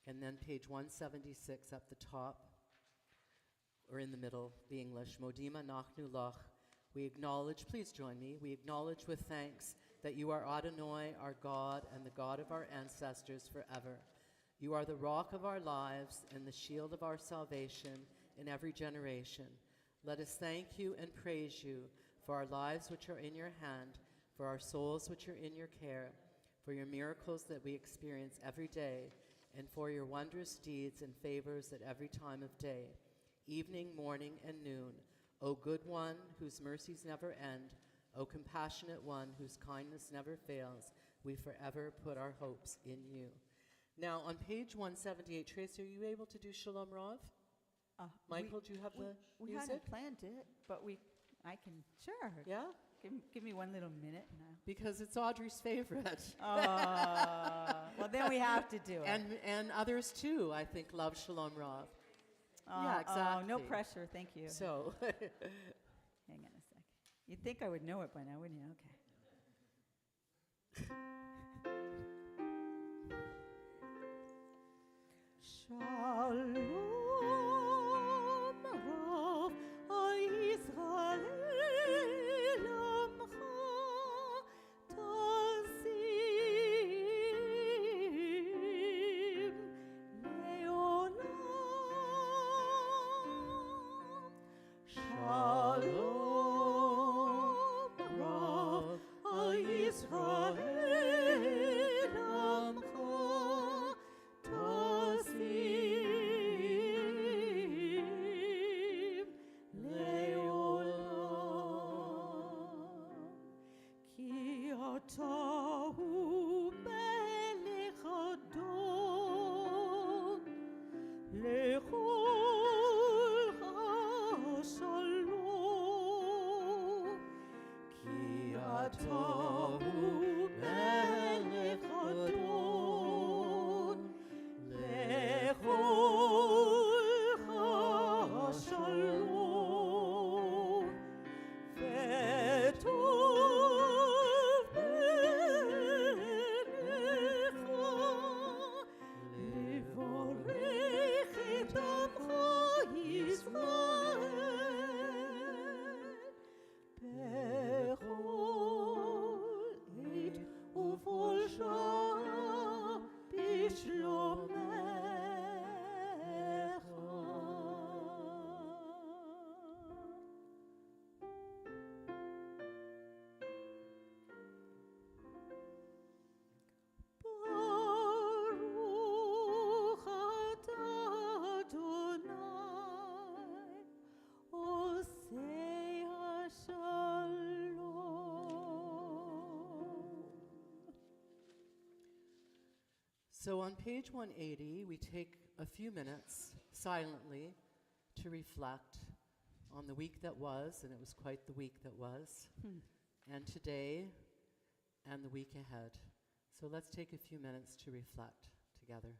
And then page 176 at the top, or in the middle, the English. Modima nachnu lach. We acknowledge, please join me, we acknowledge with thanks that you are Adonai, our God, and the God of our ancestors forever. You are the rock of our lives and the shield of our salvation in every generation. Let us thank you and praise you for our lives which are in your hand, for our souls which are in your care, for your miracles that we experience every day, and for your wondrous deeds and favors at every time of day, evening, morning, and noon. O good one, whose mercies never end, O compassionate one, whose kindness never fails, we forever put our hopes in you. Now, on page 178, Tracey, are you able to do Shalom Rav? Michael, do you have the We music? hadn't planned it, but I can, sure. Yeah? Give me one little minute now. Because it's Audrey's favorite. Well, then we have to do it. And others, too, I think, love Shalom Rav. Yeah, Oh, exactly. no pressure, thank you. So, Hang on a sec. You'd think I would know it by now, wouldn't you? Okay. Shalom Rav Yisrael Amcha Tazim Leolam. Shalom Rav Yisrael Amcha Tazim Leolam. Ki atahu melech Adon lechol hashalom. Ki atahu melech So on page 180, we take a few minutes silently to reflect on the week that was, and it was quite the week that was, and today, and the week ahead. So let's take a few minutes to reflect together.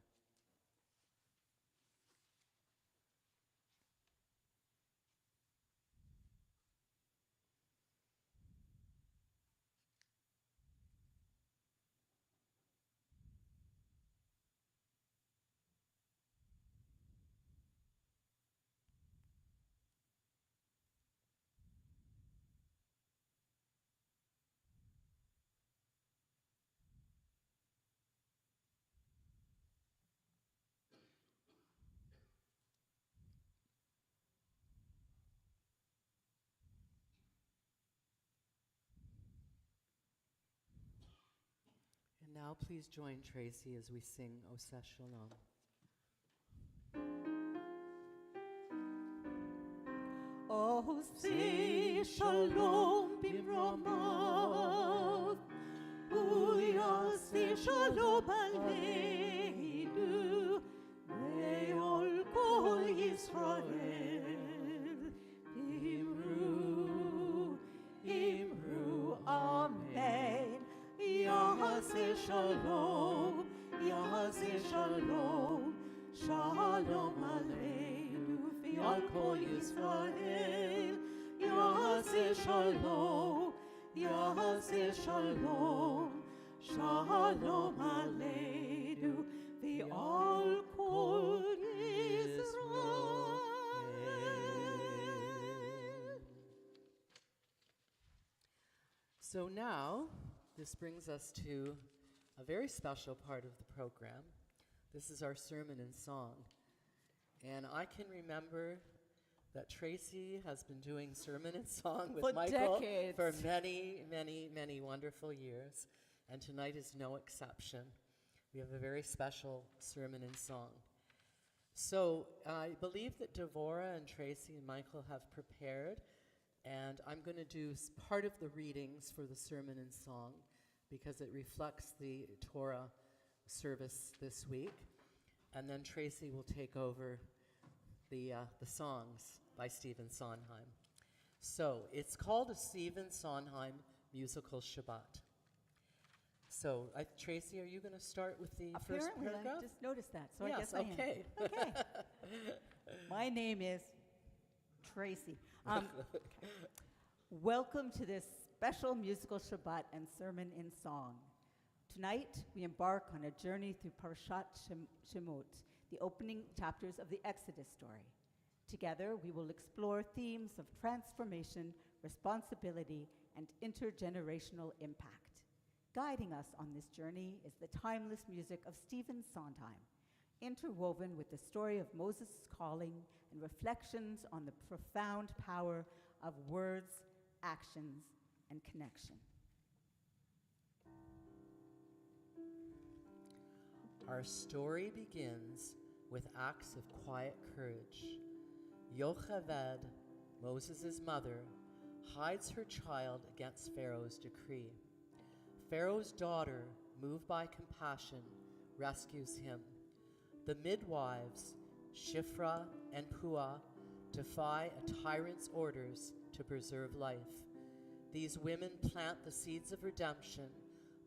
And now please join Tracey as we sing Oseh Shalom. Oseh Shalom bimromav, Uyaseh Shalom aleinu, ve'ol kol Yisrael, Imru, Imru, Amen. Yaseh Shalom, Yaseh Shalom, Shalom aleinu, ve'ol kol Yisrael. Yaseh Shalom, Yaseh Shalom, Shalom aleinu, ve'ol kol Yisrael. So now, this brings us to a very special part of the program. This is our sermon and song. And I can remember that Tracey has been doing sermon and song with For Michael decades. for many, many, many wonderful years. And tonight is no exception. We have a very special sermon and song. So I believe that Devorah and Tracey and Michael have prepared, and I'm going to do part of the readings for the sermon and song because it reflects the Torah service this week. And then Tracey will take over the songs by Stephen Sondheim. So it's called a Stephen Sondheim musical Shabbat. So, Tracey, are you going to start with the first Apparently, paragraph? I just noticed that, so Yes, I guess I am. okay. Okay. My name is Tracey. Welcome to this special musical Shabbat and sermon in song. Tonight, we embark on a journey through Parashat Shemot, the opening chapters of the Exodus story. Together, we will explore themes of transformation, responsibility, and intergenerational impact. Guiding us on this journey is the timeless music of Stephen Sondheim, interwoven with the story of Moses' calling and reflections on the profound power of words, actions, and connection. Our story begins with acts of quiet courage. Yocheved, Moses' mother, hides her child against Pharaoh's decree. Pharaoh's daughter, moved by compassion, rescues him. The midwives, Shifra and Puah, defy a tyrant's orders to preserve life. These women plant the seeds of redemption,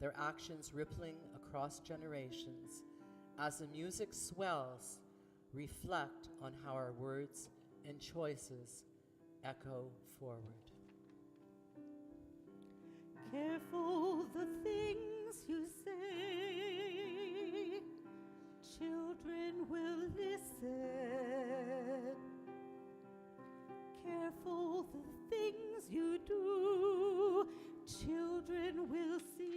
their actions rippling across generations. As the music swells, reflect on how our words and choices echo forward. Careful the things you say, children will listen. Careful the things you do, children will see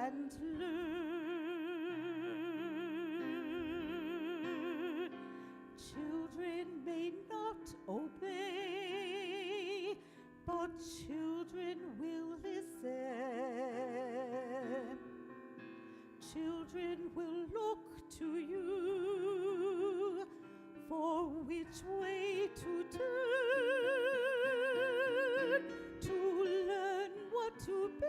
and learn. Children may not obey, but children will listen. Children will look to you for which way to turn, to learn what to be.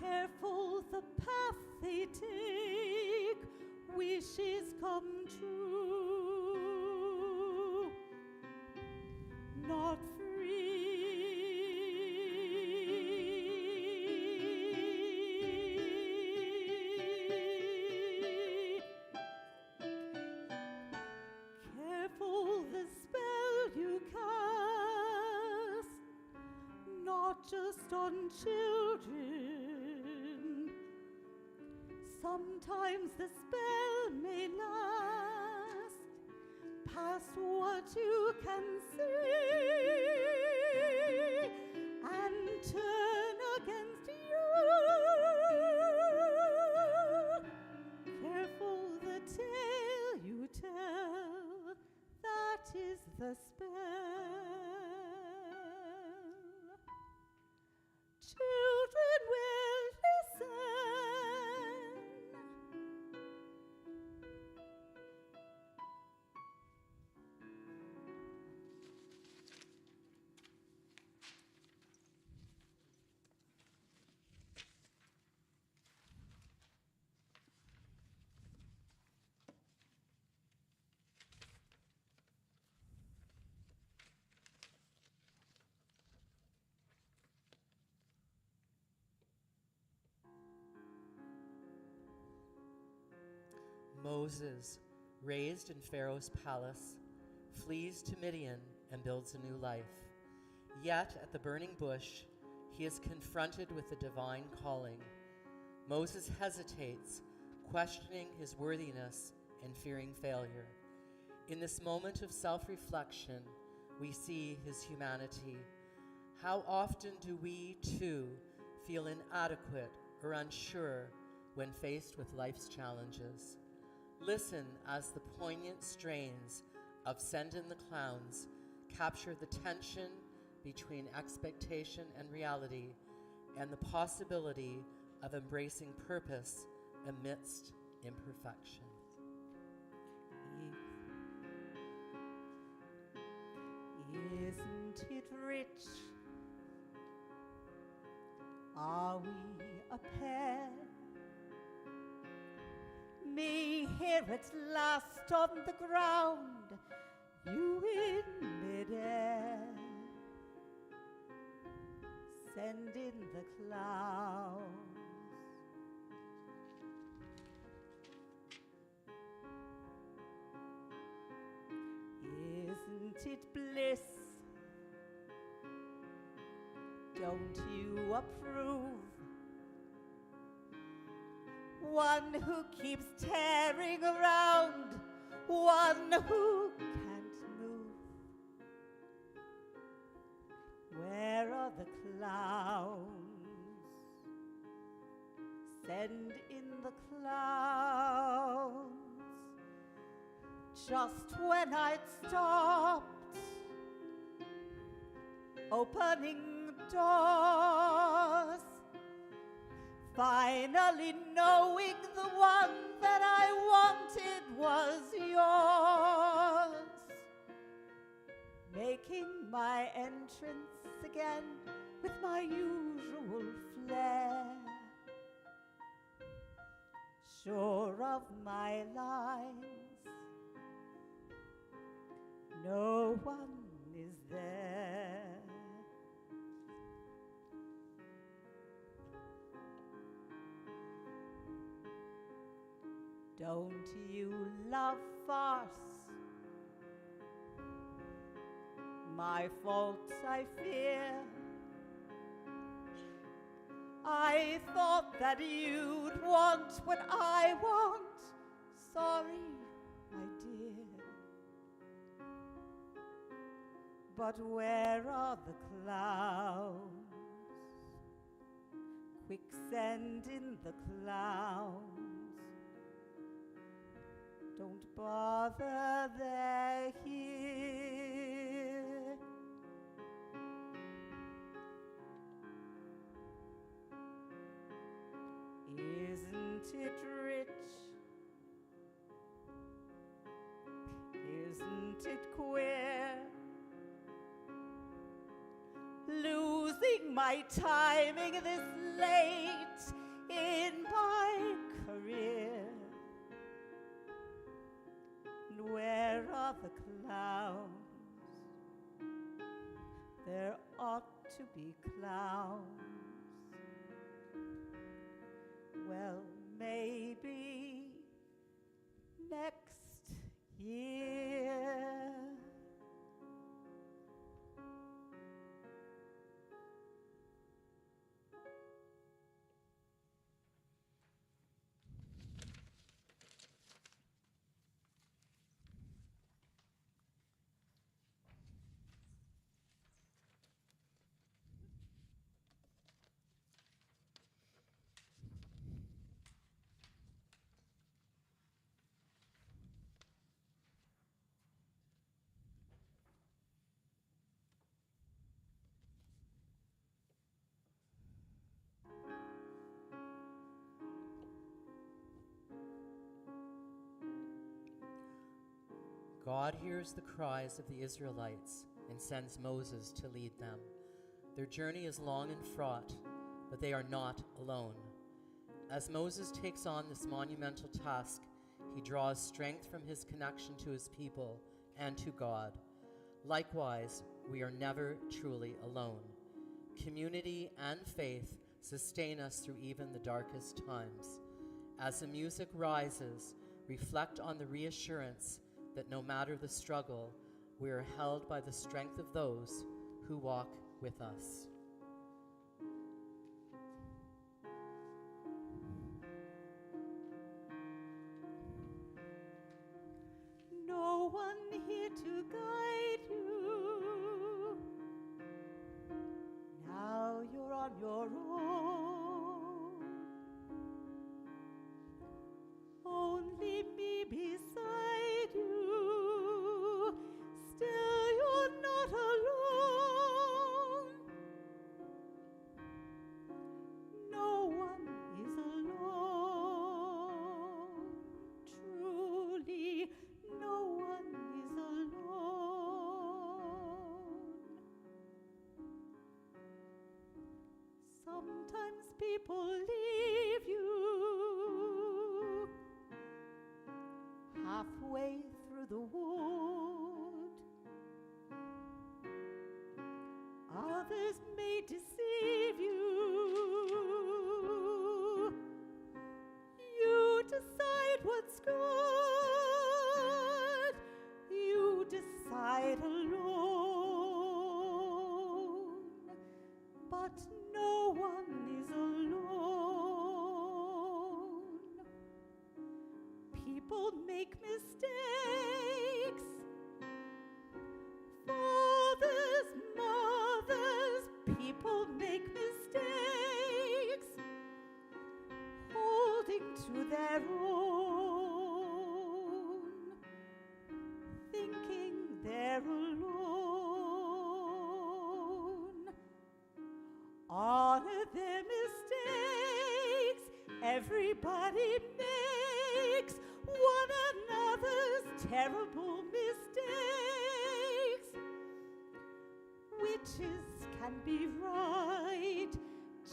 Careful the path they take, wishes come true. Not free. Careful the spell you cast, not just on children. Sometimes the spell may last past what you can see and turn against you. Careful the tale you tell, that is the spell. Children will listen. Moses, raised in Pharaoh's palace, flees to Midian and builds a new life. Yet at the burning bush, he is confronted with the divine calling. Moses hesitates, questioning his worthiness and fearing failure. In this moment of self-reflection, we see his humanity. How often do we, too, feel inadequate or unsure when faced with life's challenges? Listen as the poignant strains of Send in the Clowns capture the tension between expectation and reality and the possibility of embracing purpose amidst imperfection. Isn't it rich? Are we a pair? Me here at last on the ground, you in midair. Send in the clouds. Isn't it bliss? Don't you approve? One who keeps tearing around, one who can't move. Where are the clowns? Send in the clowns. Just when I'd stopped opening doors, finally knowing the one that I wanted was yours, making my entrance again with my usual flair, sure of my lines, no one is there. Don't you love farce? My fault, I fear. I thought that you'd want what I want. Sorry, my dear. But where are the clouds? Quick, send in the clouds. Don't bother, they're here. Isn't it rich? Isn't it queer? Lose losing my timing this late in my career. And where are the clowns? There ought to be clowns. Well, maybe next year. God hears the cries of the Israelites and sends Moses to lead them. Their journey is long and fraught, but they are not alone. As Moses takes on this monumental task, he draws strength from his connection to his people and to God. Likewise, we are never truly alone. Community and faith sustain us through even the darkest times. As the music rises, reflect on the reassurance that no matter the struggle, we are held by the strength of those who walk with us. No one here to guide you. Now you're on your own. Only me beside you. Still you're not alone. No one is alone. Truly, no one is alone. Sometimes people leave you halfway through the wood. Others may deceive you. You decide what's good. You decide alone. But no one is alone. People make mistakes. Fathers, mothers, people make mistakes, holding to their own, thinking they're alone. Honor their mistakes, everybody makes one another's terrible mistakes. Witches can be right,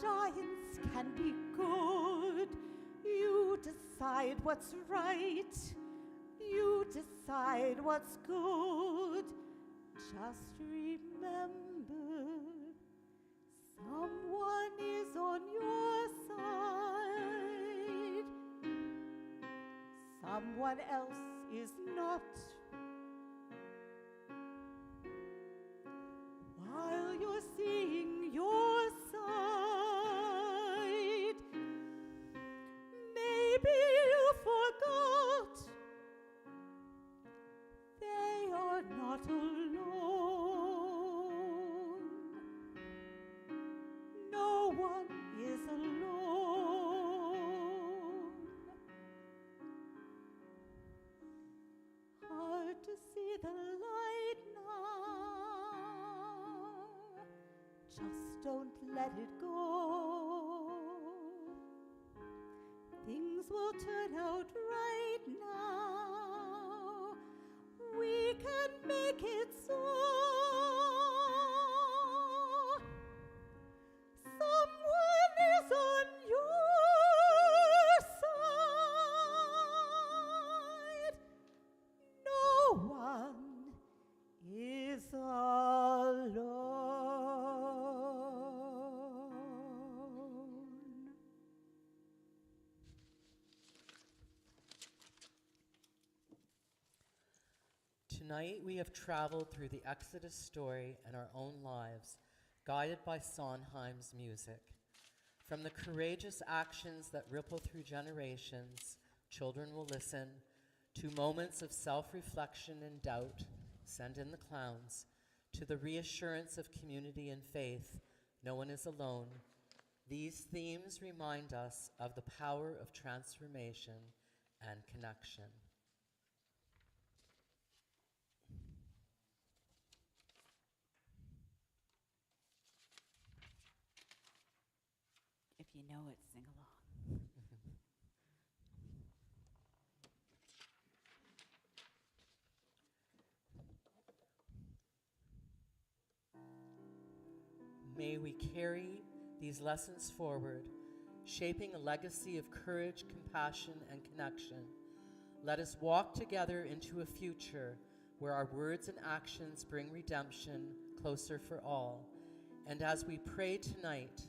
giants can be good. You decide what's right, you decide what's good. Just remember, someone is on your side. Someone else is not. While you're seeing your side, maybe you forgot they are not alone. No one is alone. Hard to see the light now. Just don't let it go. Things will turn out right now. We can make it so. Tonight we have traveled through the Exodus story and our own lives, guided by Sondheim's music. From the courageous actions that ripple through generations, children will listen, to moments of self-reflection and doubt, send in the clowns, to the reassurance of community and faith, no one is alone. These themes remind us of the power of transformation and connection. If you know it, sing along. May we carry these lessons forward, shaping a legacy of courage, compassion, and connection. Let us walk together into a future where our words and actions bring redemption closer for all. And as we pray tonight,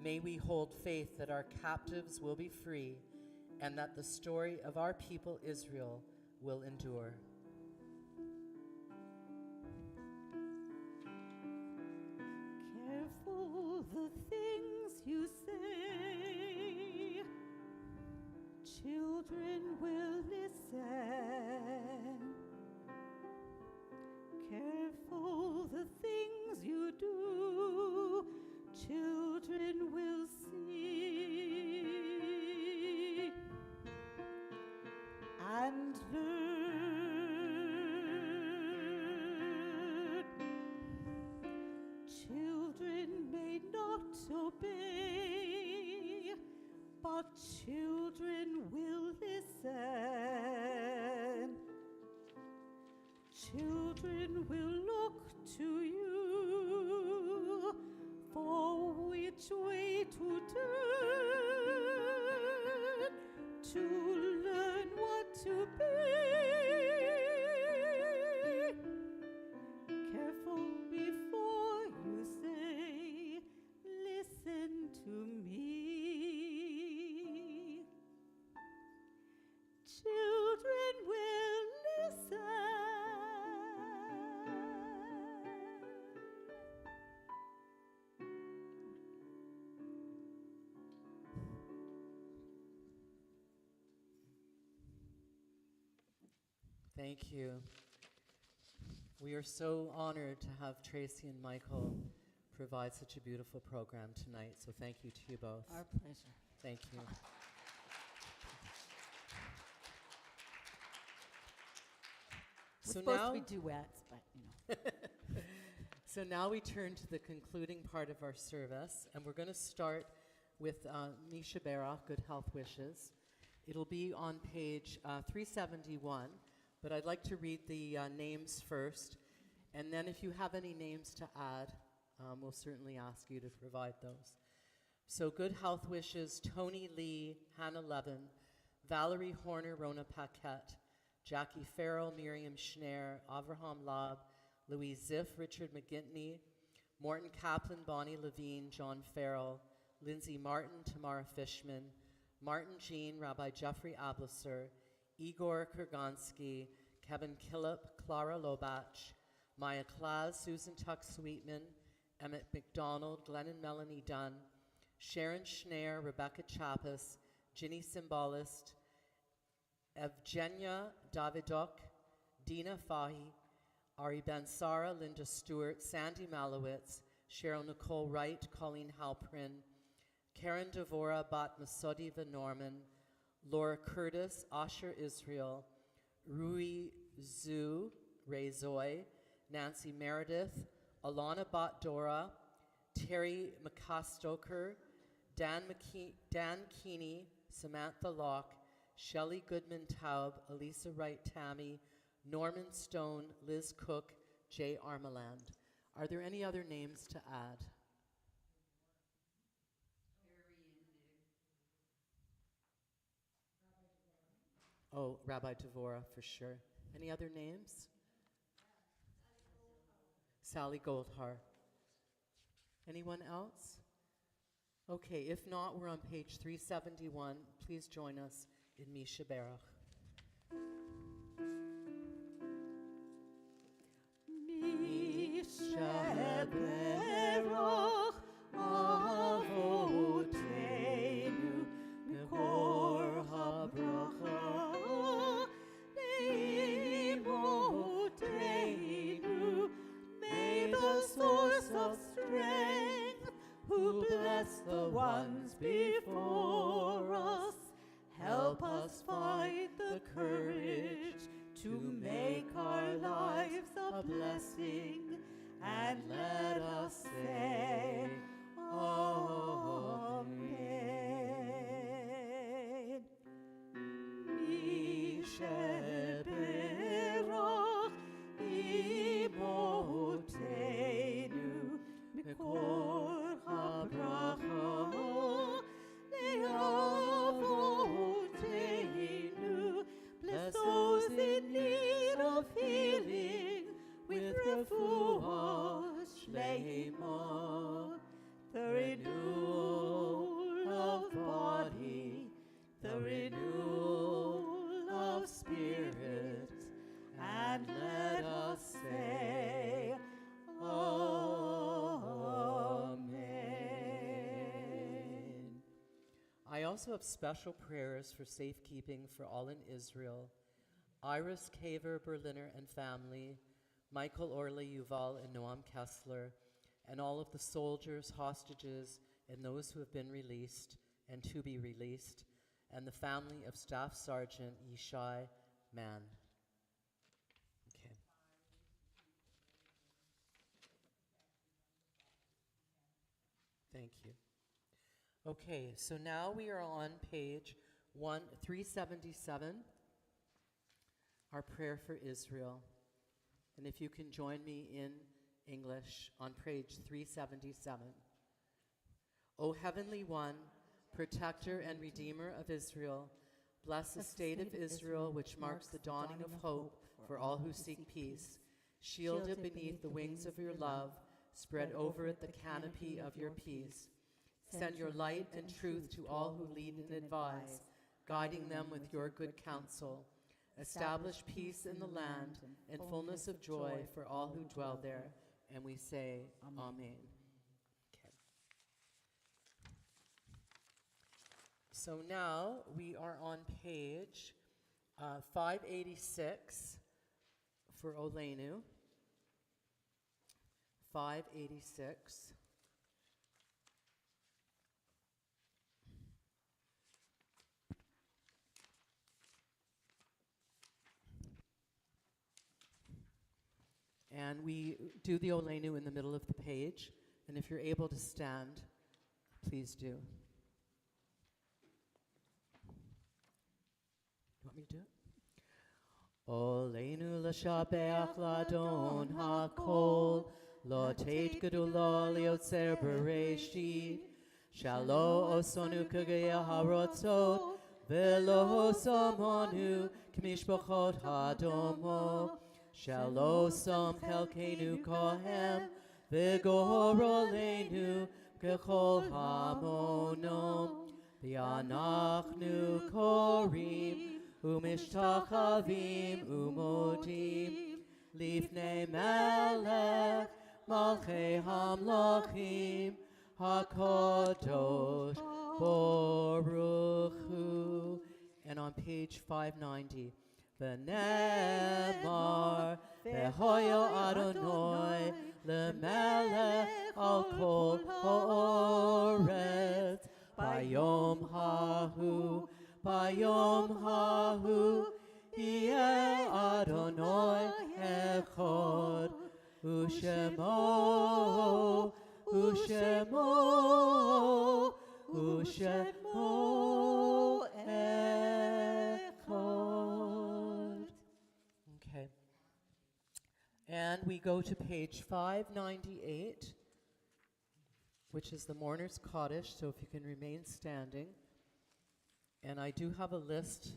may we hold faith that our captives will be free and that the story of our people Israel will endure. Careful the things you say, children will listen. Careful the things you do, children will see and learn. Children may not obey, but children will listen. Children will look to you for which way to turn, to learn what to be. Careful before you say, listen to me. Children will listen. Thank you. We are so honored to have Tracey and Michael provide such a beautiful program tonight, so thank you to you both. Our pleasure. Thank you. We're So supposed now, to be duets, but you know. so now we turn to the concluding part of our service, and we're going to start with Misha Berach, Good Health Wishes. It'll be on page 371, but I'd like to read the names first, and then if you have any names to add, we'll certainly ask you to provide those. So Good Health Wishes, Tony Lee, Hannah Levin, Valerie Horner, Rona Paquette, Jackie Farrell, Miriam Schneer, Avraham Lab, Louise Ziff, Richard McGinty, Morton Kaplan, Bonnie Levine, John Farrell, Lindsay Martin, Tamara Fishman, Martin Jean, Rabbi Jeffrey Ablaser, Igor Kurgansky, Kevin Killip, Clara Lobach, Maya Claus, Susan Tuck Sweetman, Emmett McDonald, Glenn and Melanie Dunn, Sharon Schneer, Rebecca Chappis, Ginny Symbolist, Evgenia Davidok, Dina Fahy, Ari Ben Sara, Linda Stewart, Sandy Malowitz, Cheryl Nicole Wright, Colleen Halprin, Karen Devorah, Bat Masudi Van Norman, Laura Curtis, Asher Israel, Rui Zhu, Ray Zoy, Nancy Meredith, Alana Bat Dora, Terry McCostoker, Dan Keeney, Samantha Locke, Shelley Goodman Taub, Elisa Wright Tammy, Norman Stone, Liz Cook, Jay Armeland. Are there any other names to add? Oh, Rabbi Devorah, for sure. Any other names? Sally Goldhar. Anyone else? Okay, if not, we're on page 371. Please join us in Misha Berach. Sheberach Avoteinu Mikor HaBracha Neimoteinu. May the source of strength, who bless the ones before us, help us find the courage to make our lives a blessing, and let us say, Amen. Misheberach Imoteinu Mikor HaBracha Neavoteinu. Bless those in need of healing with refuah shlema, the renewal of body, the renewal of spirit, and let us say, Amen. I also have special prayers for safekeeping for all in Israel. Iris Kaver Berliner and family, Michael Orley Yuval and Noam Kessler, and all of the soldiers, hostages, and those who have been released and to be released, and the family of Staff Sergeant Yishai Mann. Okay. Thank you. Okay, so now we are on page 377, our prayer for Israel. And if you can join me in English on page 377. O Heavenly One, Protector and Redeemer of Israel, bless the state of Israel, which marks the dawning of hope for all who seek peace. Shield it beneath the wings of your love, spread over it the canopy of your peace. Send your light and truth to all who lead and advise, guiding them with your good counsel. Establish peace in the land and fullness of joy for all who dwell there. And we say, Amen. Okay. So now we are on page 586 for Olenu. 586. And we do the Olenu in the middle of the page. And if you're able to stand, please do. You want me to do it? Olenu l'shabeach l'adon hakol, lo teit gedula liotzer bereshit, shalo osonu kagaya harotzot, velo somonu k'mishpachot hadomo, shalo som chelkenu kohem, v'gorolenu kechol hamonom, v'anachnu korim, Umishtachavim umodim lifnei melech malchei hamlachim hakadosh baruch hu. And on page 590, V'nemar v'hoyo Adonai lemelech al kol ha'oretz bayom hahu. Bayom hahu yeh Adonai echad u'shemo u'shemo u'shemo echad. Okay. And we go to page 598, which is the Mourner's Kaddish, so if you can remain standing. And I do have a list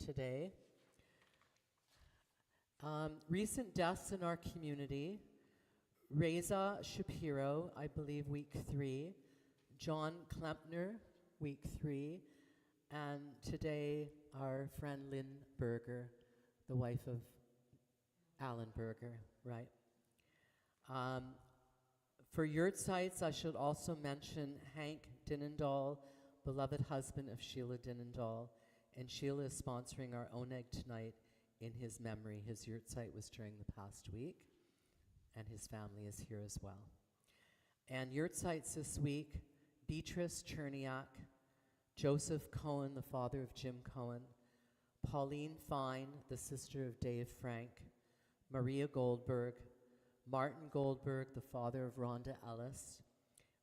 today. Recent deaths in our community: Reza Shapiro, I believe week 3, John Klempner, week 3, and today our friend Lynn Berger, the wife of Alan Berger, right? For yurtsites, I should also mention Hank Dinendal, beloved husband of Sheila Dinendal, and Sheila is sponsoring our Oneg tonight in his memory. His yurtsite was during the past week, and his family is here as well. And yurtsites this week, Beatrice Cherniak, Joseph Cohen, the father of Jim Cohen, Pauline Fine, the sister of Dave Frank, Maria Goldberg, Martin Goldberg, the father of Rhonda Ellis,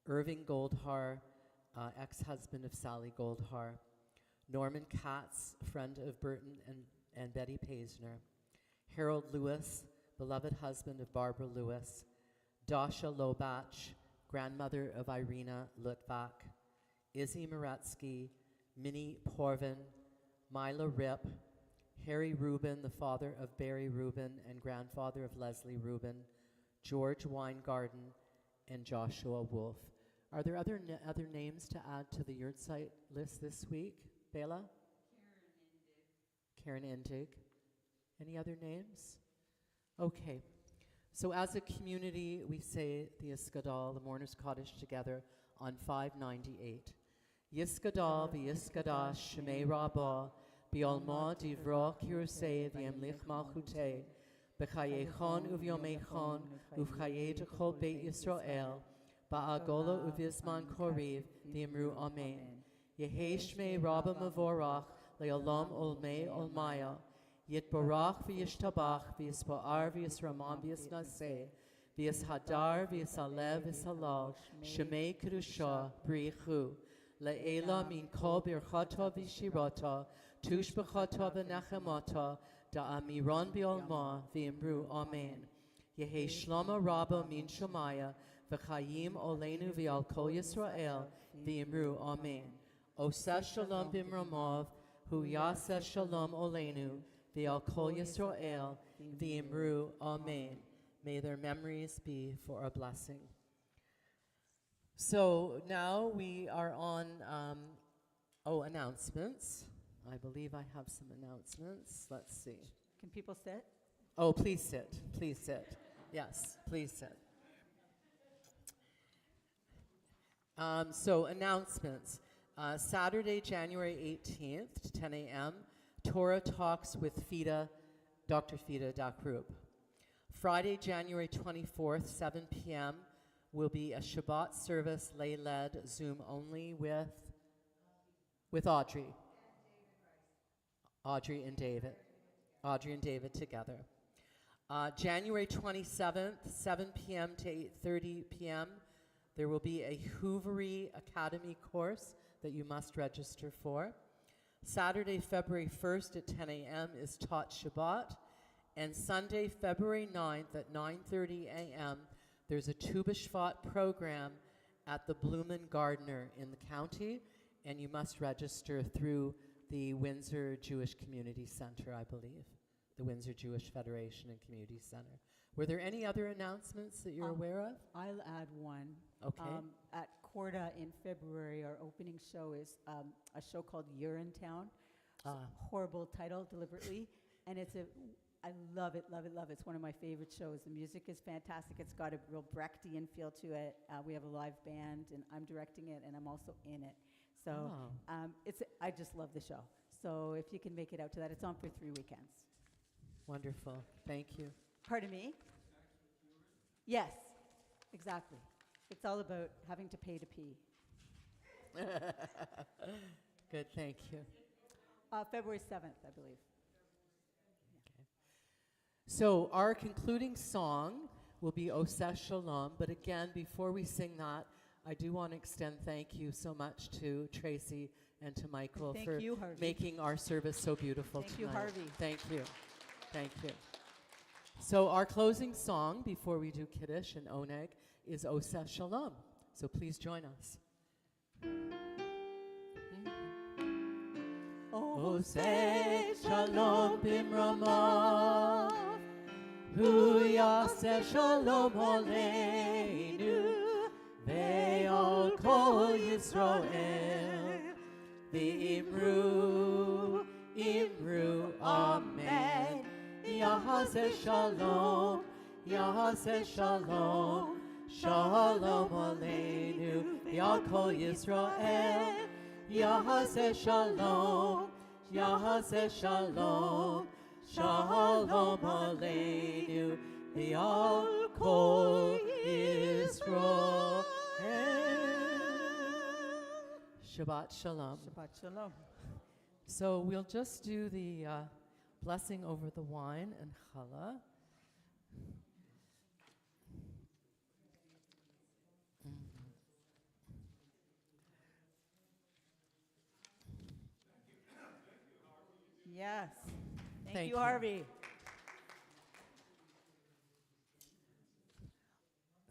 Irving Goldhar, ex-husband of Sally Goldhar, Norman Katz, friend of Burton and Betty Paisner, Harold Lewis, beloved husband of Barbara Lewis, Dasha Lobach, grandmother of Irina Lutvak, Izzy Moretsky, Minnie Porvin, Mila Rip, Harry Rubin, the father of Barry Rubin and grandfather of Leslie Rubin, George Weingarten, and Joshua Wolf. Are there other names to add to the yurtsite list this week? Bela? Karen Indig. Any other names? Okay. So as a community, we say the Iskadal, the Mourner's Cottage, together on 598. Yiskadal v'yiskadash shemei rabah bi'alma divra kirsei v'yemlich malchutei b'chayechon uvyomechon uv'chayei d'chol beit Yisrael ba'agola uvizman koriv v'yimru amen. Yehei shmei rabba mavorach le'olam olmei olmaya yitbarach v'yishtabach v'yispa'ar v'yisramam v'yisnaseh v'yishadar v'yisalev v'yishalal shemei kedusha b'richu Le'ela min kol birchata v'shirata tush b'chata v'nechemata da'amiron bi'olma v'imru amen. Yehi shlama rabba min shomaya v'chayim olenu v'al kol Yisrael v'imru amen. Oseh shalom b'mramav hu yaseh shalom olenu v'al kol Yisrael v'imru amen. May their memories be for a blessing. So now we are on, announcements. I believe I have some announcements. Let's see. Can people sit? Oh, please sit. Please sit. Yes, please sit. So announcements. Saturday, January 18th, 10 a.m., Torah Talks with Fida, Dr. Fida Dakrub. Friday, January 24th, 7 p.m., will be a Shabbat service, lay-led, Zoom only with Audrey. Audrey and David together. January 27th, 7 p.m. to 8:30 p.m., there will be a Hoovery Academy course that you must register for. Saturday, February 1st at 10 a.m. is Taught Shabbat. And Sunday, February 9th at 9:30 a.m., there's a Tu B'Shvat program at the Blumen Gardner in the county, and you must register through the Windsor Jewish Community Center, I believe, the Windsor Jewish Federation and Community Center. Were there any other announcements that you're aware of? I'll add one. Okay. At Corda in February, our opening show is a show called Urinetown. Horrible title, deliberately. And I love it, love it, love it. It's one of my favorite shows. The music is fantastic. It's got a real Brechtian feel to it. We have a live band, and I'm directing it, and I'm also in it. So I just love the show. So if you can make it out to that, it's on for 3 weekends. Wonderful. Thank you. Pardon me? Yes, exactly. It's all about having to pay to pee. Good, thank you. February 7th, I believe. So our concluding song will be Oseh Shalom, but again, before we sing that, I do want to extend thank you so much to Tracey and to Michael for making our service so beautiful tonight. Thank you, Harvey. Thank you. Thank you. So our closing song before we do Kiddush and Oneg is Oseh Shalom. So please join us. Oseh Shalom bimramav Hu yaseh shalom aleinu ve'al kol Yisrael v'imru amen. Yahaseh shalom Yahaseh Shalom, Shalom Aleinu, Ya'kol Yisrael. Yahaseh Shalom, Yahaseh Shalom, Shalom Aleinu, Ya'kol Yisrael. Shabbat Shalom. Shabbat shalom. So we'll just do the blessing over the wine and challah. Yes. Thank Thank you, you. Harvey.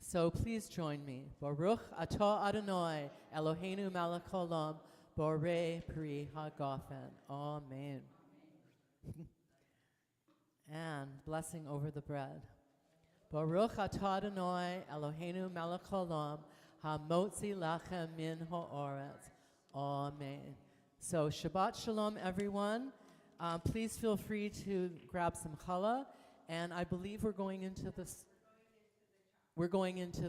So please join me. Baruch atah Adonai Eloheinu melech haolam borei pri hagafen. Amen. And blessing over the bread. Baruch atah Adonai Eloheinu melech haolam hamotzi lachem min haaretz. Amen. So Shabbat Shalom, everyone. Please feel free to grab some challah, and I believe we're going into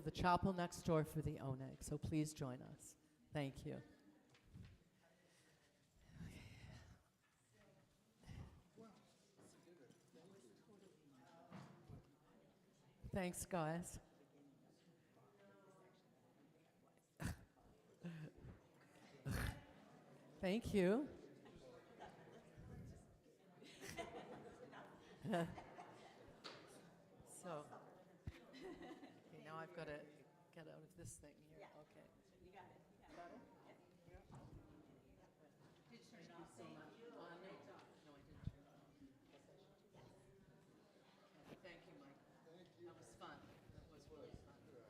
the chapel next door for the oneg. So please join us. Thank you. Thanks, guys. Thank you. So, okay, now I've got to get out of this thing here. Okay. You got it. Better? Thank you so much. No, I didn't turn it on. Thank you, Mike. That was fun. That was really fun. Yeah.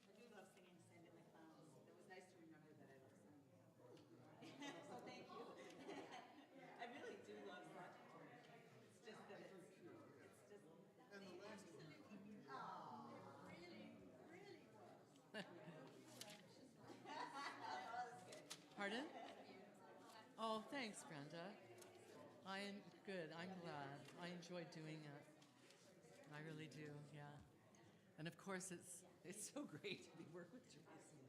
I do love singing Send in the Clowns. It was nice to remember that I love singing. So thank you. I really do love Sandra. It's just that it's just. And the last one. Pardon? Oh, thanks, Brenda. I'm good. I'm glad. I enjoy doing it. I really do, yeah. And of course, it's so great to be working with Tracey.